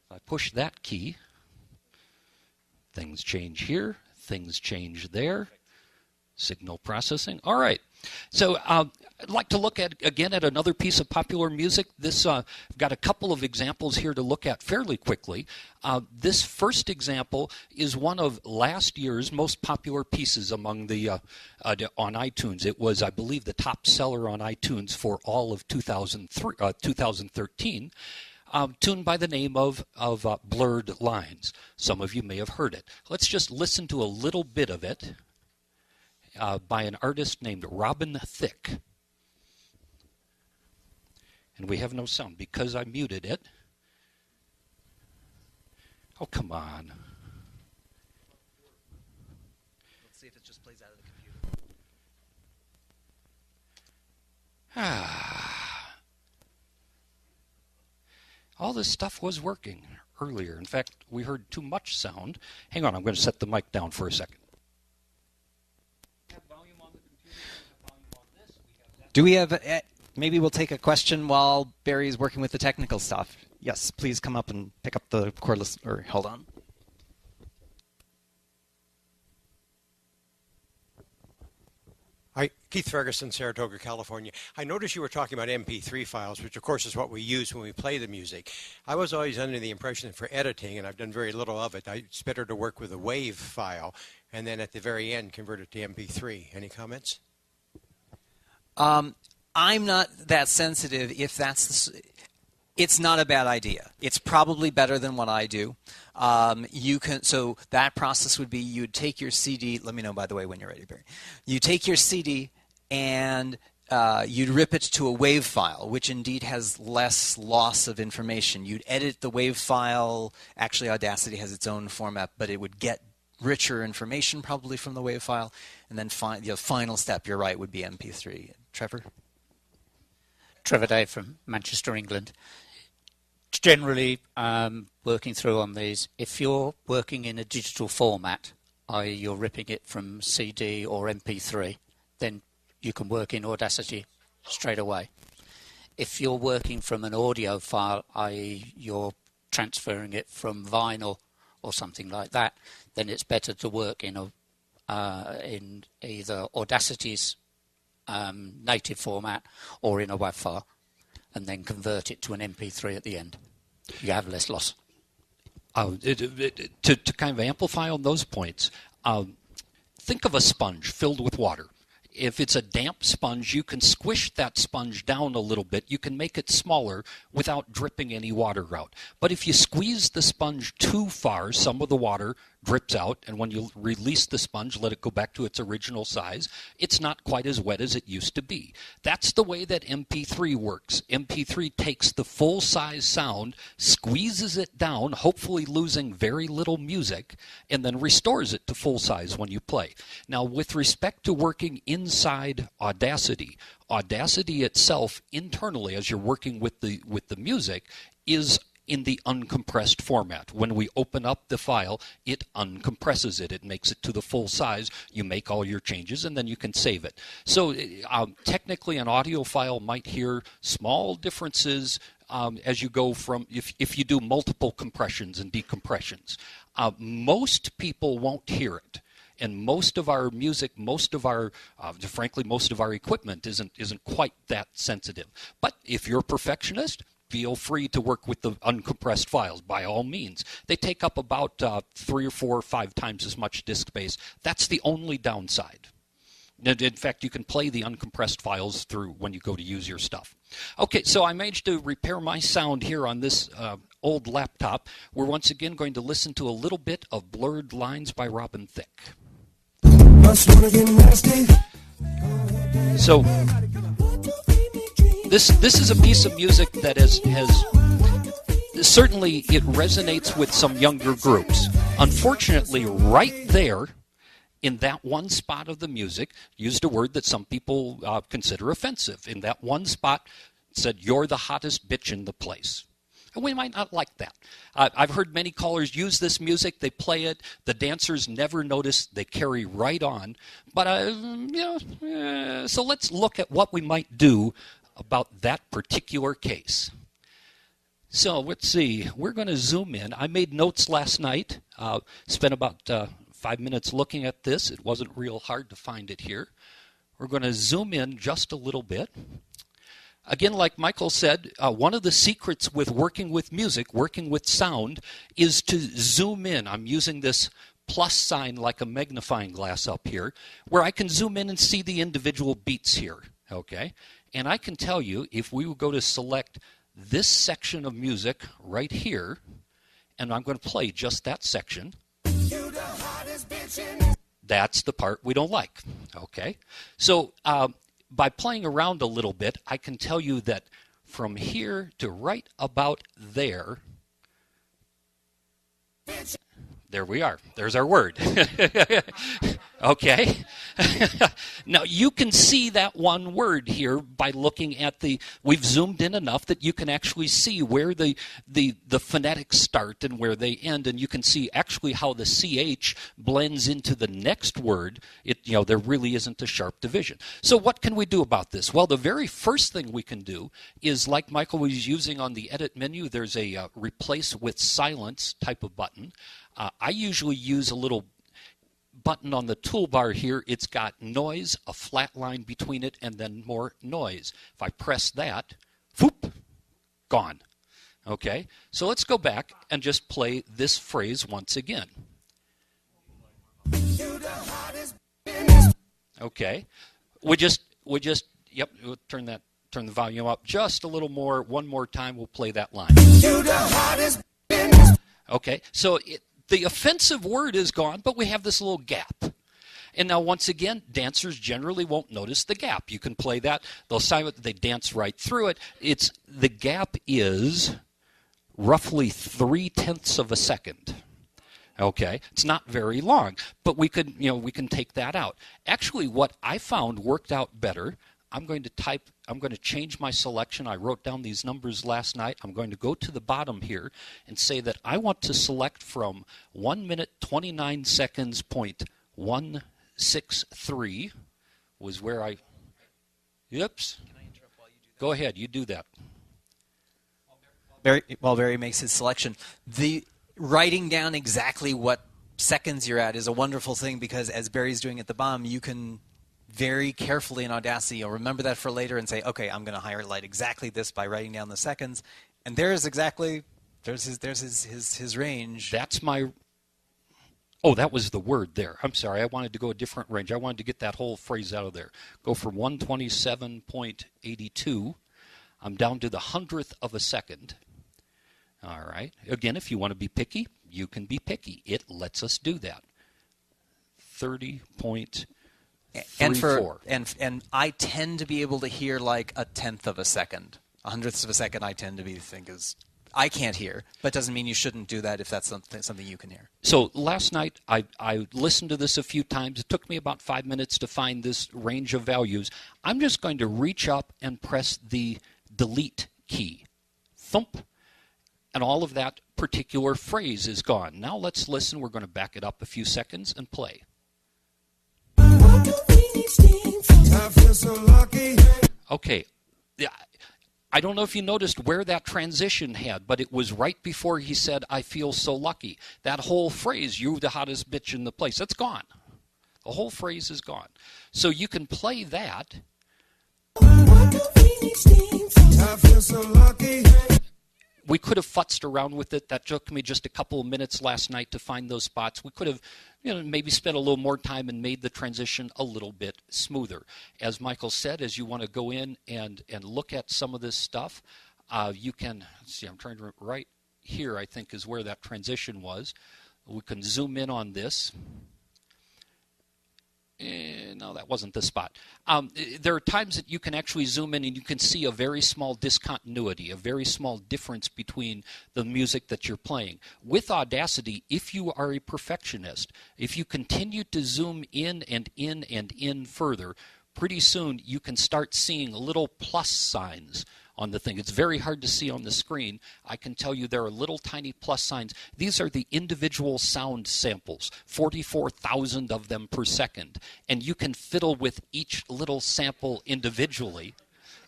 If I push that key, things change here, things change there. Signal processing. All right. So I'd like to look at again at another piece of popular music. This I've got a couple of examples here to look at fairly quickly. This first example is one of last year's most popular pieces among the on iTunes. It was, I believe, the top seller on iTunes for all of 2013. Tuned by the name of Blurred Lines. Some of you may have heard it. Let's just listen to a little bit of it. By an artist named Robin Thicke. And we have no sound because I muted it. Oh, come on. Let's see if it just plays out of the computer. All this stuff was working earlier. In fact, we heard too much sound. Hang on, I'm going to set the mic down for a second. Do we have, maybe we'll take a question while Barry's working with the technical stuff. Yes, please come up and pick up the cordless, or hold on. Hi, Keith Ferguson, Saratoga, California. I noticed you were talking about MP3 files, which of course is what we use when we play the music. I was always under the impression that for editing, and I've done very little of it, it's better to work with a WAV file and then at the very end convert it to MP3. Any comments? I'm not that sensitive if that's it's not a bad idea. It's probably better than what I do. So that process would be you'd take your CD. Let me know, by the way, when you're ready, Barry. You take your CD and you'd rip it to a WAV file, which indeed has less loss of information. You'd edit the WAV file. Actually, Audacity has its own format, but it would get richer information probably from the WAV file. And then the final step, you're right, would be MP3. Trevor? Trevor Day from Manchester, England. Generally, working through on these, if you're working in a digital format, i.e. you're ripping it from CD or MP3, then you can work in Audacity straight away. If you're working from an audio file, i.e. you're transferring it from vinyl or something like that, then it's better to work in either Audacity's native format or in a WAV file, and then convert it to an MP3 at the end. You have less loss. To kind of amplify on those points, think of a sponge filled with water. If it's a damp sponge, you can squish that sponge down a little bit. You can make it smaller without dripping any water out. But if you squeeze the sponge too far, some of the water drips out, and when you release the sponge, let it go back to its original size, it's not quite as wet as it used to be. That's the way that MP3 works. MP3 takes the full-size sound, squeezes it down, hopefully losing very little music, and then restores it to full size when you play. Now, with respect to working inside Audacity, Audacity itself internally, as you're working with the music, is in the uncompressed format. When we open up the file, it uncompresses it. It makes it to the full size. You make all your changes, and then you can save it. So technically, an audio file might hear small differences as you go from, if you do multiple compressions and decompressions. Most people won't hear it. And most of our music, frankly, most of our equipment isn't quite that sensitive. But if you're a perfectionist, feel free to work with the uncompressed files, by all means. They take up about 3 or 4 or 5 times as much disk space. That's the only downside. In fact, you can play the uncompressed files through when you go to use your stuff. Okay, so I managed to repair my sound here on this old laptop. We're once again going to listen to a little bit of Blurred Lines by Robin Thicke. So this is a piece of music that has certainly it resonates with some younger groups. Unfortunately, right there in that one spot of the music, used a word that some people consider offensive. In that one spot, it said, "You're the hottest bitch in the place." And we might not like that. I've heard many callers use this music. They play it. The dancers never notice. They carry right on. But, so let's look at what we might do about that particular case. So let's see. We're going to zoom in. I made notes last night. Spent about 5 minutes looking at this. It wasn't real hard to find it here. We're going to zoom in just a little bit. Again, like Michael said, one of the secrets with working with music, working with sound, is to zoom in. I'm using this plus sign like a magnifying glass up here, where I can zoom in and see the individual beats here. Okay? And I can tell you, if we would go to select this section of music right here, and I'm going to play just that section, that's the part we don't like. Okay? So, by playing around a little bit, I can tell you that from here to right about there, there we are. There's our word. Okay? Now, you can see that one word here by looking at we've zoomed in enough that you can actually see where the phonetics start and where they end, and you can see actually how the CH blends into the next word. There really isn't a sharp division. So what can we do about this? Well, the very first thing we can do is, like Michael was using on the edit menu, there's a replace with silence type of button. I usually use a little button on the toolbar here. It's got noise, a flat line between it, and then more noise. If I press that, whoop, gone. Okay, so let's go back and just play this phrase once again. Okay, we just yep, we'll turn the volume up just a little more. One more time, we'll play that line. Okay, so the offensive word is gone, but we have this little gap. And now, once again, dancers generally won't notice the gap. You can play that. They dance right through it. The gap is roughly 0.3 of a second. Okay, it's not very long, but we can take that out. Actually, what I found worked out better. I'm going to change my selection. I wrote down these numbers last night. I'm going to go to the bottom here and say that I want to select from 1 minute 29 seconds .163 was where I. Oops. Can I interrupt while you do that? Go ahead. You do that. While Barry makes his selection, the writing down exactly what seconds you're at is a wonderful thing, because as Barry's doing at the bottom, you can very carefully in Audacity. You'll remember that for later and say, okay, I'm going to highlight exactly this by writing down the seconds. And there's his range. That's my... Oh, that was the word there. I'm sorry. I wanted to go a different range. I wanted to get that whole phrase out of there. Go from 127.82. I'm down to the 100th of a second. All right. Again, if you want to be picky, you can be picky. It lets us do that. 30.34. And I tend to be able to hear like a tenth of a second. 100th of a second I tend to think is... I can't hear, but doesn't mean you shouldn't do that if that's something you can hear. So last night, I listened to this a few times. It took me about 5 minutes to find this range of values. I'm just going to reach up and press the delete key. Thump. And all of that particular phrase is gone. Now let's listen. We're going to back it up a few seconds and play. Okay. Yeah. I don't know if you noticed where that transition had, but it was right before he said, I feel so lucky. That whole phrase, you the hottest bitch in the place, that's gone. The whole phrase is gone. So you can play that. I feel so lucky. We could have futzed around with it. That took me just a couple of minutes last night to find those spots. We could have, maybe spent a little more time and made the transition a little bit smoother. As Michael said, as you want to go in and look at some of this stuff, you can, let's see, I'm trying to, right here I think is where that transition was. We can zoom in on this. No, that wasn't the spot. There are times that you can actually zoom in and you can see a very small discontinuity, a very small difference between the music that you're playing. With Audacity, if you are a perfectionist, if you continue to zoom in and in and in further, pretty soon you can start seeing little plus signs on the thing. It's very hard to see on the screen. I can tell you there are little tiny plus signs. These are the individual sound samples, 44,000 of them per second. And you can fiddle with each little sample individually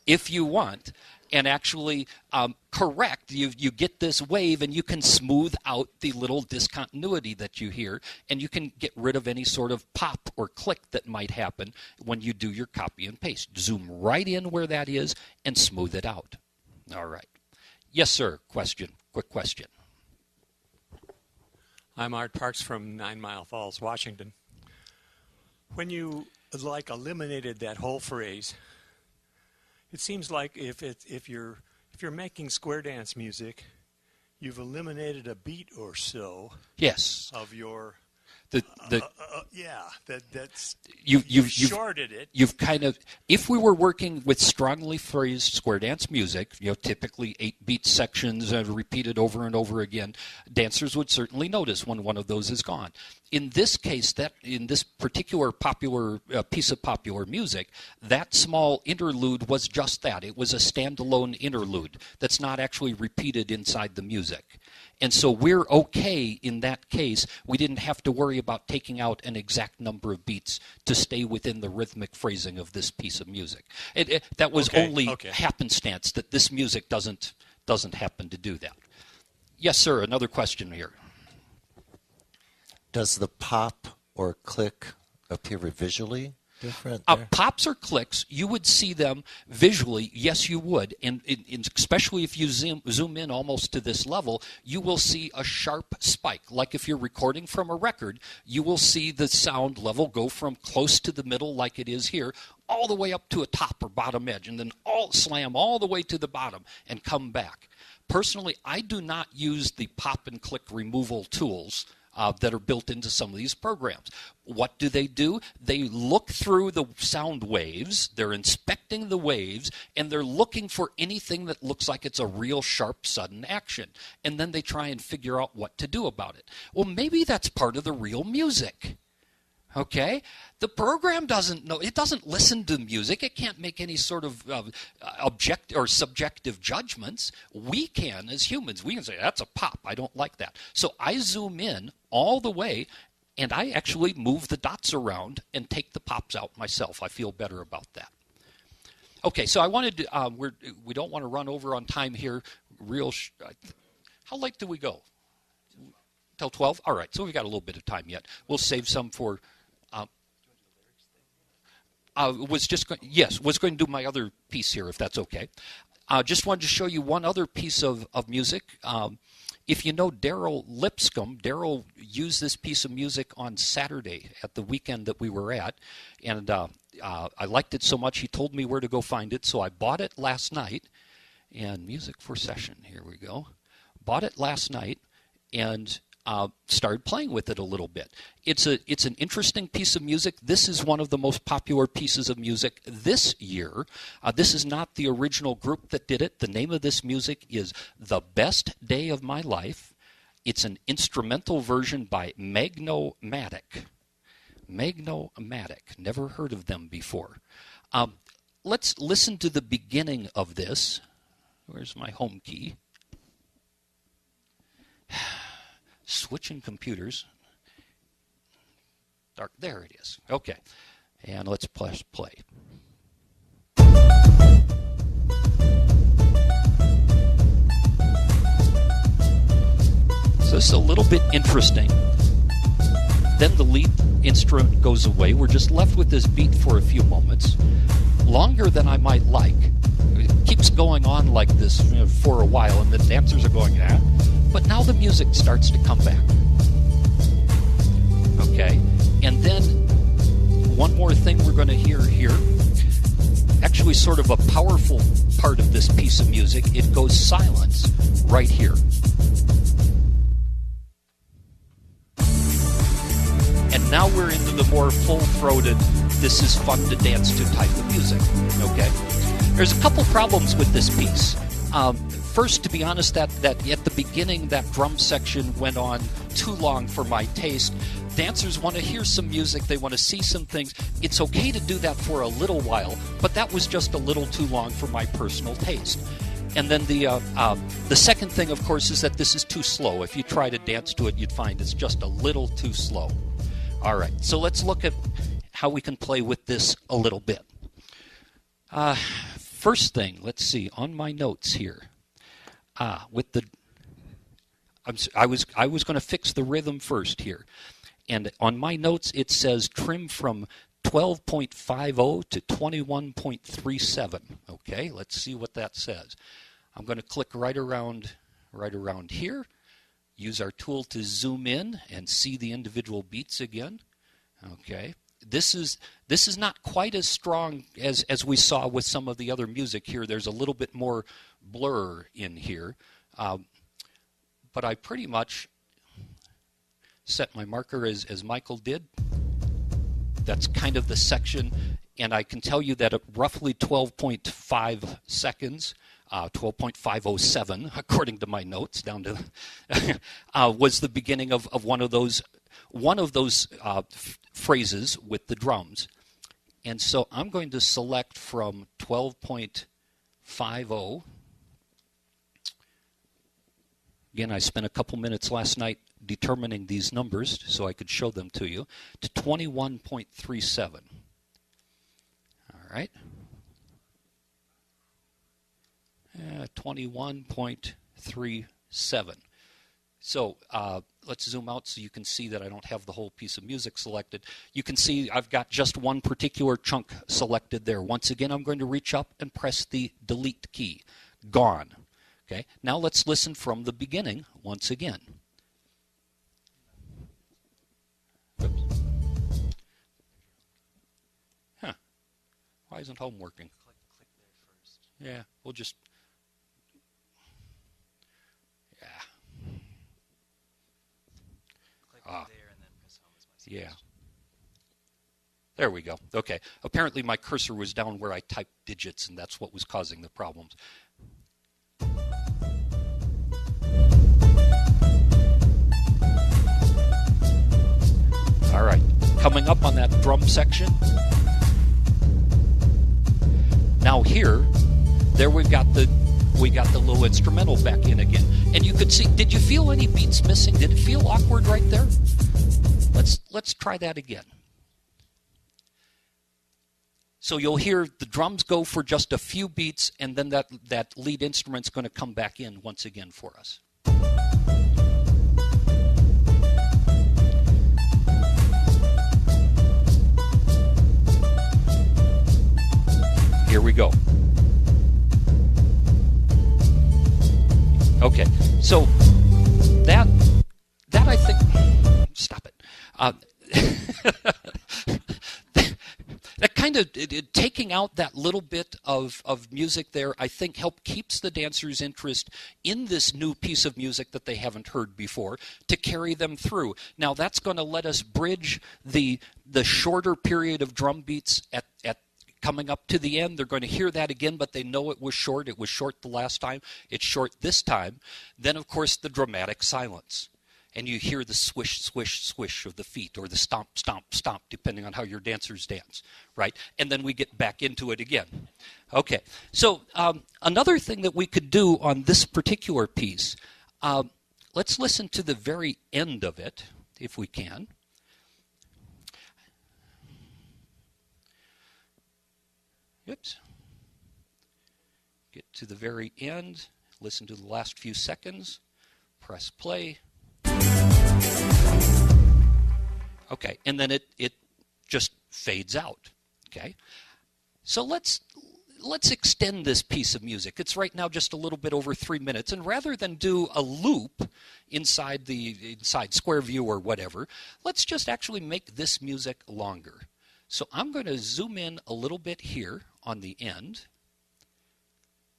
if you want and actually correct. You get this wave and you can smooth out the little discontinuity that you hear, and you can get rid of any sort of pop or click that might happen when you do your copy and paste. Zoom right in where that is and smooth it out. All right. Yes, sir. Question. Quick question. I'm Art Parks from 9 Mile Falls, Washington. When you eliminated that whole phrase, it seems like if you're making square dance music, you've eliminated a beat or so. Yes. Of your. That's you've shorted it. You've kind of, if we were working with strongly phrased square dance music, typically 8-beat sections repeated over and over again, dancers would certainly notice when one of those is gone. In this case, in this particular popular piece of popular music, that small interlude was just that. It was a standalone interlude that's not actually repeated inside the music. And so we're okay in that case. We didn't have to worry about taking out an exact number of beats to stay within the rhythmic phrasing of this piece of music. That was only happenstance that this music doesn't happen to do that. Yes, sir. Another question here. Does the pop or click appear visually different? Pops or clicks, you would see them visually. Yes, you would. And especially if you zoom in almost to this level, you will see a sharp spike. Like if you're recording from a record, you will see the sound level go from close to the middle like it is here, all the way up to a top or bottom edge, and then slam all the way to the bottom and come back. Personally, I do not use the pop and click removal tools that are built into some of these programs. What do? They look through the sound waves, they're inspecting the waves, and they're looking for anything that looks like it's a real sharp, sudden action. And then they try and figure out what to do about it. Well, maybe that's part of the real music. Okay? The program doesn't know. It doesn't listen to music. It can't make any sort of objective or subjective judgments. We can, as humans, we can say, that's a pop. I don't like that. So I zoom in all the way, and I actually move the dots around and take the pops out myself. I feel better about that. Okay, so I wanted to, we don't want to run over on time here. How late do we go? Till 12? All right, so we've got a little bit of time yet. We'll save some for... was going to do my other piece here, if that's okay. Just wanted to show you one other piece of music. If you know Daryl Lipscomb, Daryl used this piece of music on Saturday at the weekend that we were at, and I liked it so much he told me where to go find it, so I bought it last night. And music for session, here we go. Bought it last night and started playing with it a little bit. It's an interesting piece of music. This is one of the most popular pieces of music this year. This is not the original group that did it. The name of this music is The Best Day of My Life. It's an instrumental version by Magnomatic. Magnomatic. Never heard of them before. Let's listen to the beginning of this. Where's my home key? Switching computers. Dark. There it is. Okay. And let's press play. So this is a little bit interesting. Then the lead instrument goes away. We're just left with this beat for a few moments. Longer than I might like. It keeps going on like this for a while, and the dancers are going, yeah. But now the music starts to come back. Okay, and then one more thing we're going to hear here. Actually, sort of a powerful part of this piece of music. It goes silent right here. And now we're into the more full-throated, this is fun to dance to type of music. Okay. There's a couple problems with this piece. First, to be honest, that at the beginning, that drum section went on too long for my taste. Dancers want to hear some music. They want to see some things. It's okay to do that for a little while, but that was just a little too long for my personal taste. And then the second thing, of course, is that this is too slow. If you try to dance to it, you'd find it's just a little too slow. All right, so let's look at how we can play with this a little bit. First thing, let's see, on my notes here, I was going to fix the rhythm first here, and on my notes it says trim from 12.50 to 21.37. Okay, let's see what that says. I'm going to click right around here. Use our tool to zoom in and see the individual beats again. Okay. This is not quite as strong as we saw with some of the other music here. There's a little bit more blur in here. But I pretty much set my marker as Michael did. That's kind of the section. And I can tell you that at roughly 12.5 seconds, 12.507, according to my notes, down to was the beginning of one of those phrases with the drums. And so I'm going to select from 12.50. Again, I spent a couple minutes last night determining these numbers so I could show them to you, to 21.37. All right. 21.37. So let's zoom out so you can see that I don't have the whole piece of music selected. You can see I've got just one particular chunk selected there. Once again, I'm going to reach up and press the delete key. Gone. Okay. Now let's listen from the beginning once again. Oops. Huh. Why isn't home working? Click there first. Yeah, we'll just... There and then press home is my suggestion. Yeah. There we go. Okay. Apparently my cursor was down where I typed digits, and that's what was causing the problems. All right. Coming up on that drum section. Now here, there we've got the little instrumental back in again. And you could see, did you feel any beats missing? Did it feel awkward right there? Let's try that again. So you'll hear the drums go for just a few beats, and then that lead instrument's going to come back in once again for us. Here we go. Okay, so that I think, stop it. That kind of taking out that little bit of music there, I think, keeps the dancers' interest in this new piece of music that they haven't heard before to carry them through. Now that's going to let us bridge the shorter period of drum beats at coming up to the end. They're going to hear that again, but they know it was short. It was short the last time. It's short this time. Then, of course, the dramatic silence. And you hear the swish, swish, swish of the feet, or the stomp, stomp, stomp, depending on how your dancers dance, right? And then we get back into it again. Okay, so another thing that we could do on this particular piece, let's listen to the very end of it, if we can. Oops. Get to the very end, listen to the last few seconds, press play. Okay, and then it just fades out. Okay, so let's extend this piece of music. It's right now just a little bit over 3 minutes, and rather than do a loop inside Square View or whatever, let's just actually make this music longer. So I'm going to zoom in a little bit here on the end,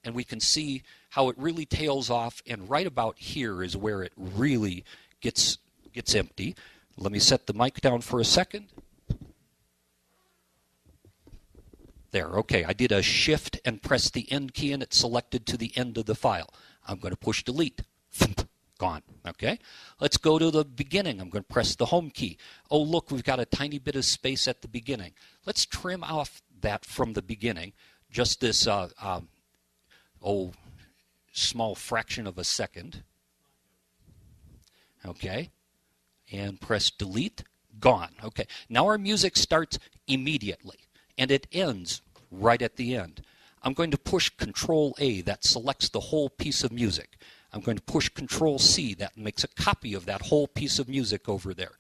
and we can see how it really tails off, and right about here is where it really gets empty. Let me set the mic down for a second. There, okay, I did a shift and press the end key, and it selected to the end of the file. I'm going to push delete. Gone, okay? Let's go to the beginning. I'm going to press the home key. Oh, look, we've got a tiny bit of space at the beginning. Let's trim off that from the beginning, just this small fraction of a second. Okay, and press delete. Gone. Okay, now our music starts immediately, and it ends right at the end. I'm going to push Control A, that selects the whole piece of music. I'm going to push Control C, that makes a copy of that whole piece of music over there.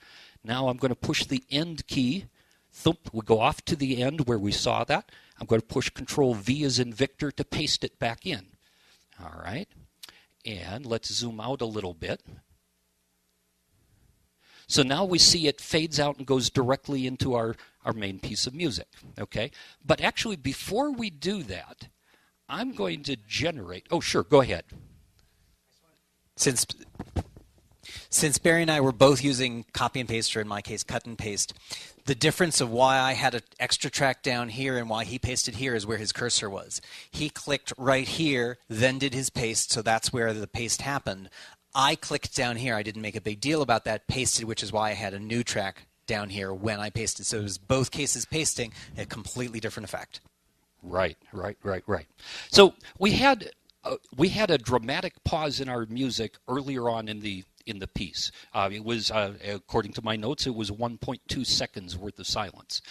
Now I'm going to push the end key. Thump, we go off to the end where we saw that. I'm going to push Control V as in Victor to paste it back in. All right, and let's zoom out a little bit. So now we see it fades out and goes directly into our main piece of music, okay? But actually, before we do that, I'm going to generate... Oh, sure, go ahead. Since Barry and I were both using copy and paste, or in my case, cut and paste, the difference of why I had an extra track down here and why he pasted here is where his cursor was. He clicked right here, then did his paste, so that's where the paste happened. I clicked down here. I didn't make a big deal about that, pasted, which is why I had a new track down here when I pasted. So it was both cases pasting, a completely different effect. Right. So we had a dramatic pause in our music earlier on in the piece. It was, according to my notes, it was 1.2 seconds worth of silence.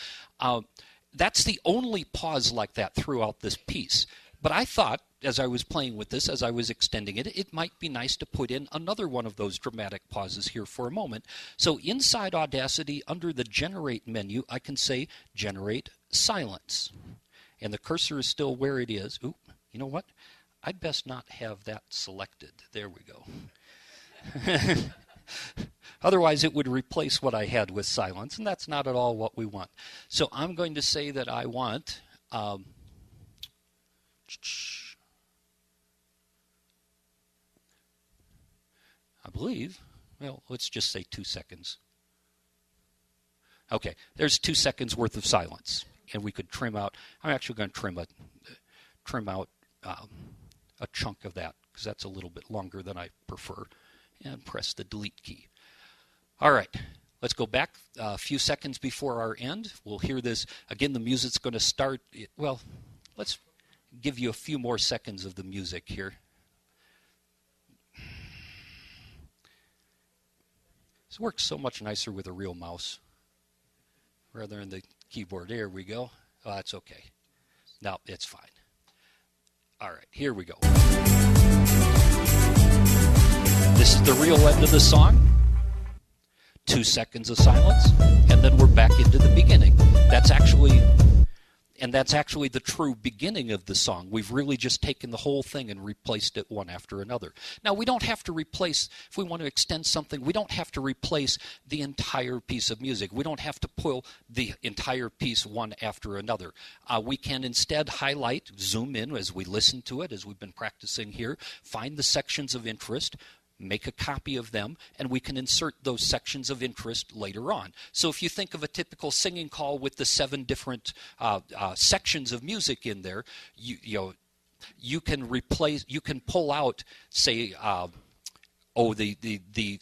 That's the only pause like that throughout this piece. But I thought, as I was playing with this, as I was extending it, it might be nice to put in another one of those dramatic pauses here for a moment. So inside Audacity, under the Generate menu, I can say Generate Silence. And the cursor is still where it is. Ooh, you know what? I'd best not have that selected. There we go. Otherwise, it would replace what I had with silence, and that's not at all what we want. So I'm going to say that I want... I believe, well, let's just say 2 seconds. Okay, there's 2 seconds worth of silence, and we could trim out. I'm actually going to trim out a chunk of that because that's a little bit longer than I prefer, and press the delete key. All right, let's go back a few seconds before our end. We'll hear this again. The music's going to start. Well, let's give you a few more seconds of the music here. This works so much nicer with a real mouse rather than the keyboard. There we go. Oh, that's okay. No, it's fine. All right, here we go. This is the real end of the song. 2 seconds of silence, and then we're back into the beginning. That's actually... And that's actually the true beginning of the song. We've really just taken the whole thing and replaced it one after another. Now, we don't have to replace, if we want to extend something, we don't have to replace the entire piece of music. We don't have to pull the entire piece one after another. We can instead highlight, zoom in as we listen to it, as we've been practicing here, find the sections of interest, make a copy of them, and we can insert those sections of interest later on. So if you think of a typical singing call with the 7 different sections of music in there, you can pull out, say, the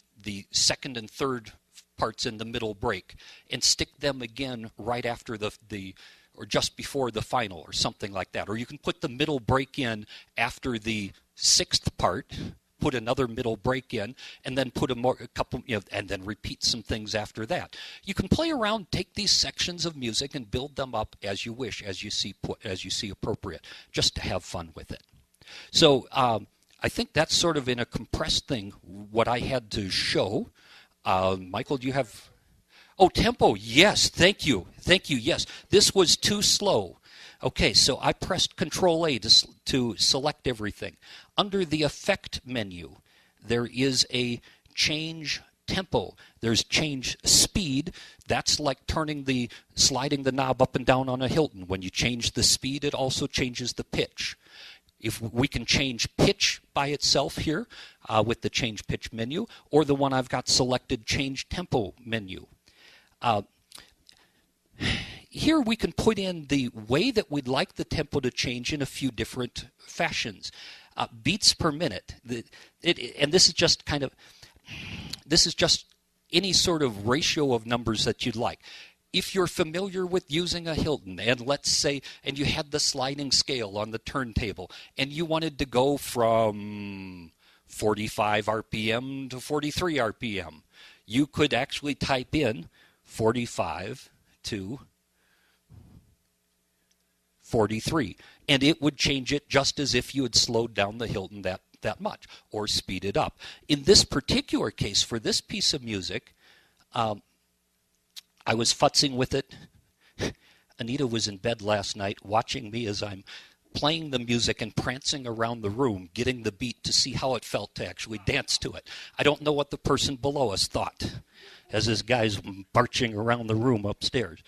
second and third parts in the middle break, and stick them again right after or just before the final, or something like that. Or you can put the middle break in after the 6th part, put another middle break in, and then put a couple, and then repeat some things after that. You can play around, take these sections of music, and build them up as you wish, as you see appropriate, just to have fun with it. So I think that's sort of in a compressed thing what I had to show. Michael, do you have? Oh, tempo. Yes, thank you. Yes, this was too slow. Okay, so I pressed Control-A to select everything. Under the Effect menu, there is a change tempo. There's change speed. That's like sliding the knob up and down on a Hilton. When you change the speed, it also changes the pitch. If we can change pitch by itself here with the change pitch menu, or the one I've got selected, change tempo menu. Here we can put in the way that we'd like the tempo to change in a few different fashions. Beats per minute, and this is just any sort of ratio of numbers that you'd like. If you're familiar with using a Hilton, and let's say, and you had the sliding scale on the turntable, and you wanted to go from 45 RPM to 43 RPM, you could actually type in 45 to 43, and it would change it just as if you had slowed down the Hilton that much, or speed it up. In this particular case, for this piece of music, I was futzing with it. Anita was in bed last night watching me as I'm playing the music and prancing around the room, getting the beat to see how it felt to actually dance to it. I don't know what the person below us thought as this guy's marching around the room upstairs.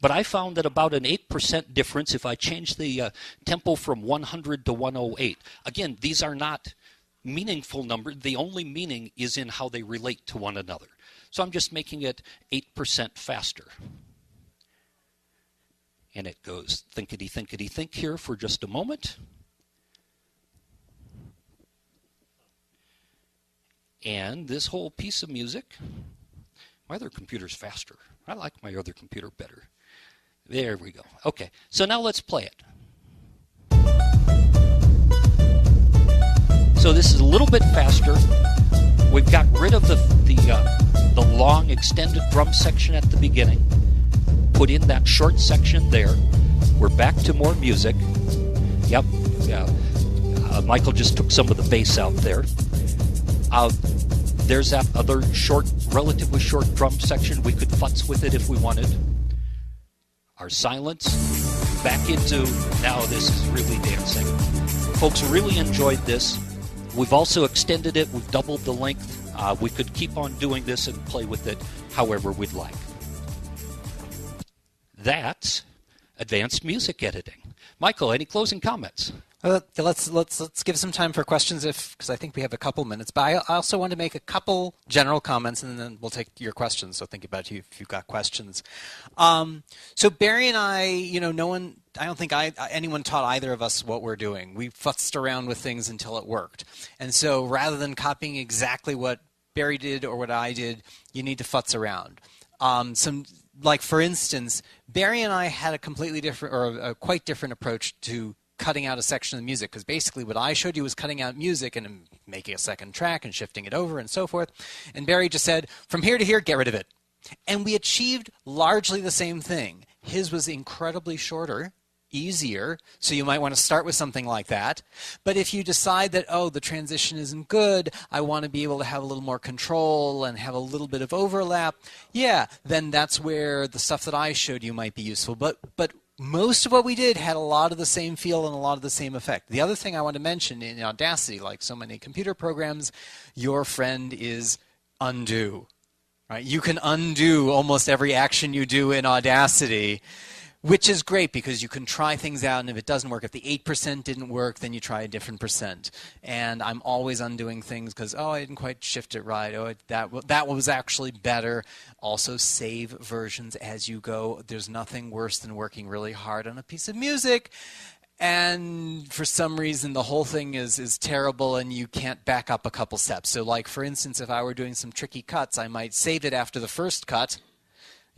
But I found that about an 8% difference if I change the tempo from 100 to 108. Again, these are not meaningful numbers. The only meaning is in how they relate to one another. So I'm just making it 8% faster. And it goes thinkety-thinkety-think here for just a moment. And this whole piece of music, my other computer's faster. I like my other computer better. There we go. Okay, so now let's play it. So this is a little bit faster. We've got rid of the long extended drum section at the beginning. Put in that short section there. We're back to more music. Yep. Yeah. Michael just took some of the bass out there. There's that other relatively short drum section. We could futz with it if we wanted. Our silence. Back into, now this is really dancing. Folks really enjoyed this. We've also extended it. We've doubled the length. We could keep on doing this and play with it however we'd like. That's advanced music editing. Michael, any closing comments? Let's give some time for questions, because I think we have a couple minutes. But I also want to make a couple general comments, and then we'll take your questions. So think about if you've got questions. So Barry and I, I don't think anyone taught either of us what we're doing. We futzed around with things until it worked. And so rather than copying exactly what Barry did or what I did, you need to futz around. Like for instance, Barry and I had a completely different, or a quite different approach to cutting out a section of music, because basically what I showed you was cutting out music and making a second track and shifting it over and so forth. And Barry just said, from here to here, get rid of it. And we achieved largely the same thing. His was incredibly shorter, easier, so you might want to start with something like that. But if you decide that, oh, the transition isn't good, I want to be able to have a little more control and have a little bit of overlap, yeah, then that's where the stuff that I showed you might be useful. But most of what we did had a lot of the same feel and a lot of the same effect. The other thing I want to mention in Audacity, like so many computer programs, your friend is undo. Right? You can undo almost every action you do in Audacity, which is great because you can try things out, and if it doesn't work, if the 8% didn't work, then you try a different percent. And I'm always undoing things because, I didn't quite shift it right. That was actually better. Also, save versions as you go. There's nothing worse than working really hard on a piece of music, and for some reason the whole thing is terrible and you can't back up a couple steps. So like, for instance, if I were doing some tricky cuts, I might save it after the first cut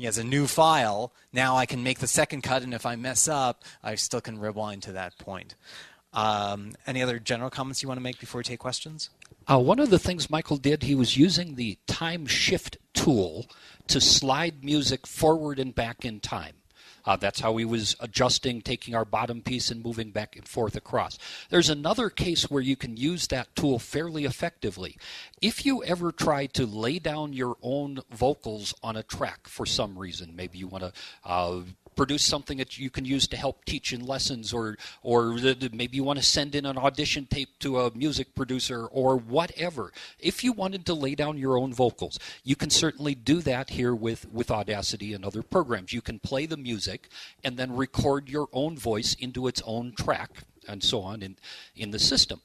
as a new file. Now I can make the second cut, and if I mess up, I still can rewind to that point. Any other general comments you want to make before we take questions? One of the things Michael did, he was using the time shift tool to slide music forward and back in time. That's how he was adjusting, taking our bottom piece and moving back and forth across. There's another case where you can use that tool fairly effectively. If you ever try to lay down your own vocals on a track for some reason, maybe you want to produce something that you can use to help teach in lessons, or maybe you want to send in an audition tape to a music producer or whatever. If you wanted to lay down your own vocals, you can certainly do that here with Audacity and other programs. You can play the music and then record your own voice into its own track and so on in the system.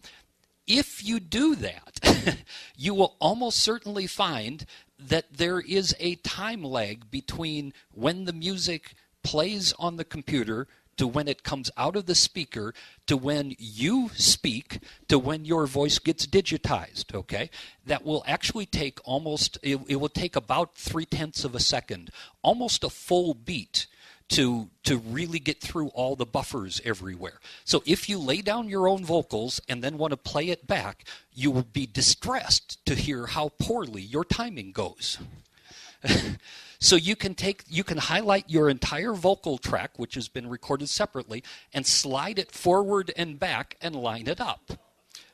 If you do that, you will almost certainly find that there is a time lag between when the music plays on the computer to when it comes out of the speaker to when you speak to when your voice gets digitized, okay? That will actually take it will take about 0.3 of a second, almost a full beat to really get through all the buffers everywhere. So if you lay down your own vocals and then want to play it back, you will be distressed to hear how poorly your timing goes. So you can highlight your entire vocal track, which has been recorded separately, and slide it forward and back and line it up.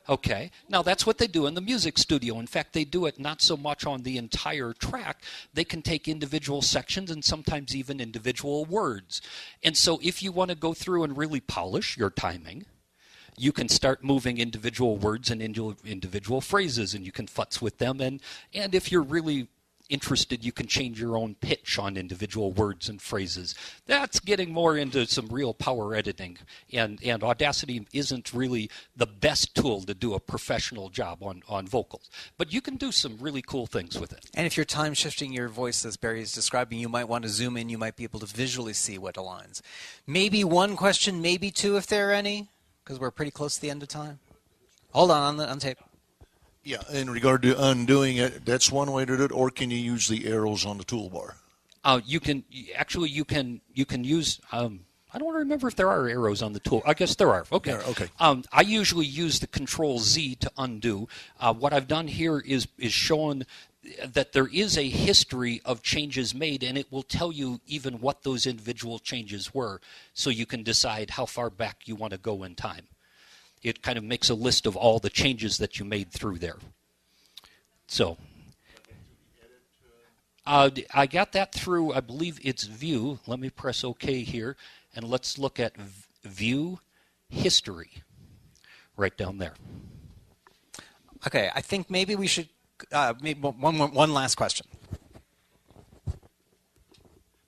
Okay, now that's what they do in the music studio. In fact, they do it not so much on the entire track. They can take individual sections and sometimes even individual words. And so if you want to go through and really polish your timing, you can start moving individual words and individual phrases, and you can futz with them. And if you're really interested, you can change your own pitch on individual words and phrases. That's getting more into some real power editing, and Audacity isn't really the best tool to do a professional job on vocals, but you can do some really cool things with it. And if you're time shifting your voice, as Barry is describing, you might want to zoom in. You might be able to visually see what aligns. Maybe one question, maybe two if there are any, because we're pretty close to the end of time. Hold on tape. Yeah, in regard to undoing it, that's one way to do it, or can you use the arrows on the toolbar? You can use, I don't remember if there are arrows on the tool. I guess there are. Okay. Okay. I usually use the Control-Z to undo. What I've done here is shown that there is a history of changes made, and it will tell you even what those individual changes were, so you can decide how far back you want to go in time. It kind of makes a list of all the changes that you made through there. So I got that through, I believe it's View. Let me press OK here, and let's look at View History right down there. Okay, I think maybe we should, maybe one last question.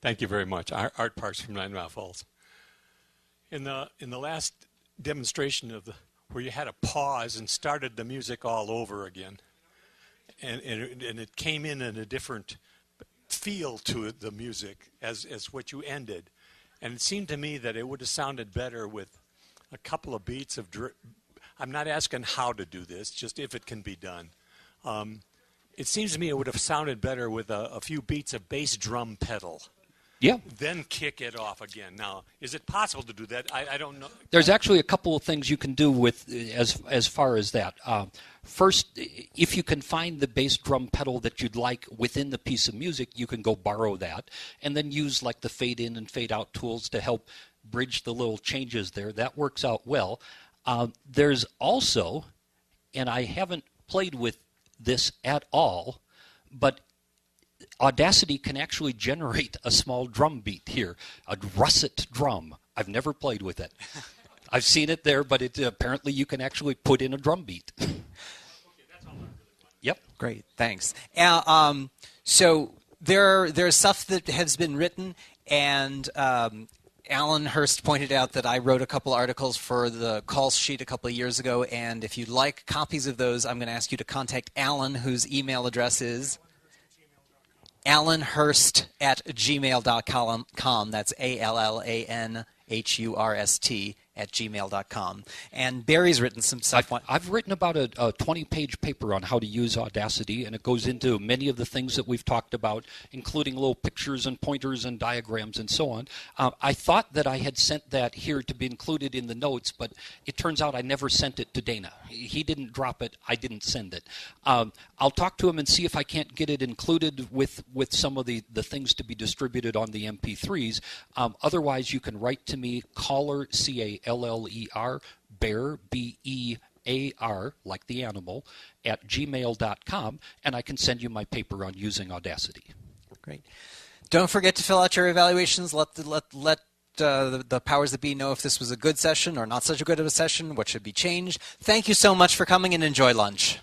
Thank you very much. Art Parks from 9 Mile Falls. In the last demonstration of where you had a pause and started the music all over again, and it came in a different feel to the music as what you ended, and it seemed to me that it would have sounded better with a couple of beats of I'm not asking how to do this, just if it can be done. It seems to me it would have sounded better with a few beats of bass drum pedal. Yeah. Then kick it off again. Now, is it possible to do that? I don't know. There's actually a couple of things you can do with as far as that. First, if you can find the bass drum pedal that you'd like within the piece of music, you can go borrow that, and then use like the fade in and fade out tools to help bridge the little changes there. That works out well. There's also, and I haven't played with this at all, but Audacity can actually generate a small drum beat here, a russet drum, I've never played with it. I've seen it there, but apparently you can actually put in a drum beat. Yep. Great, thanks. So there's stuff that has been written, and Alan Hurst pointed out that I wrote a couple articles for the call sheet a couple of years ago, and if you'd like copies of those, I'm going to ask you to contact Alan, whose email address is allanhurst@gmail.com. That's ALLANHURST@gmail.com. And Barry's written some stuff. I've written about a 20-page paper on how to use Audacity, and it goes into many of the things that we've talked about, including little pictures and pointers and diagrams and so on. I thought that I had sent that here to be included in the notes, but it turns out I never sent it to Dana. He didn't drop it. I didn't send it. I'll talk to him and see if I can't get it included with some of the things to be distributed on the MP3s. Otherwise, you can write to me, caller, CALLER, bear, BEAR, like the animal, at gmail.com, and I can send you my paper on using Audacity. Great. Don't forget to fill out your evaluations. Let the powers that be know if this was a good session or not such a good of a session, what should be changed. Thank you so much for coming, and enjoy lunch.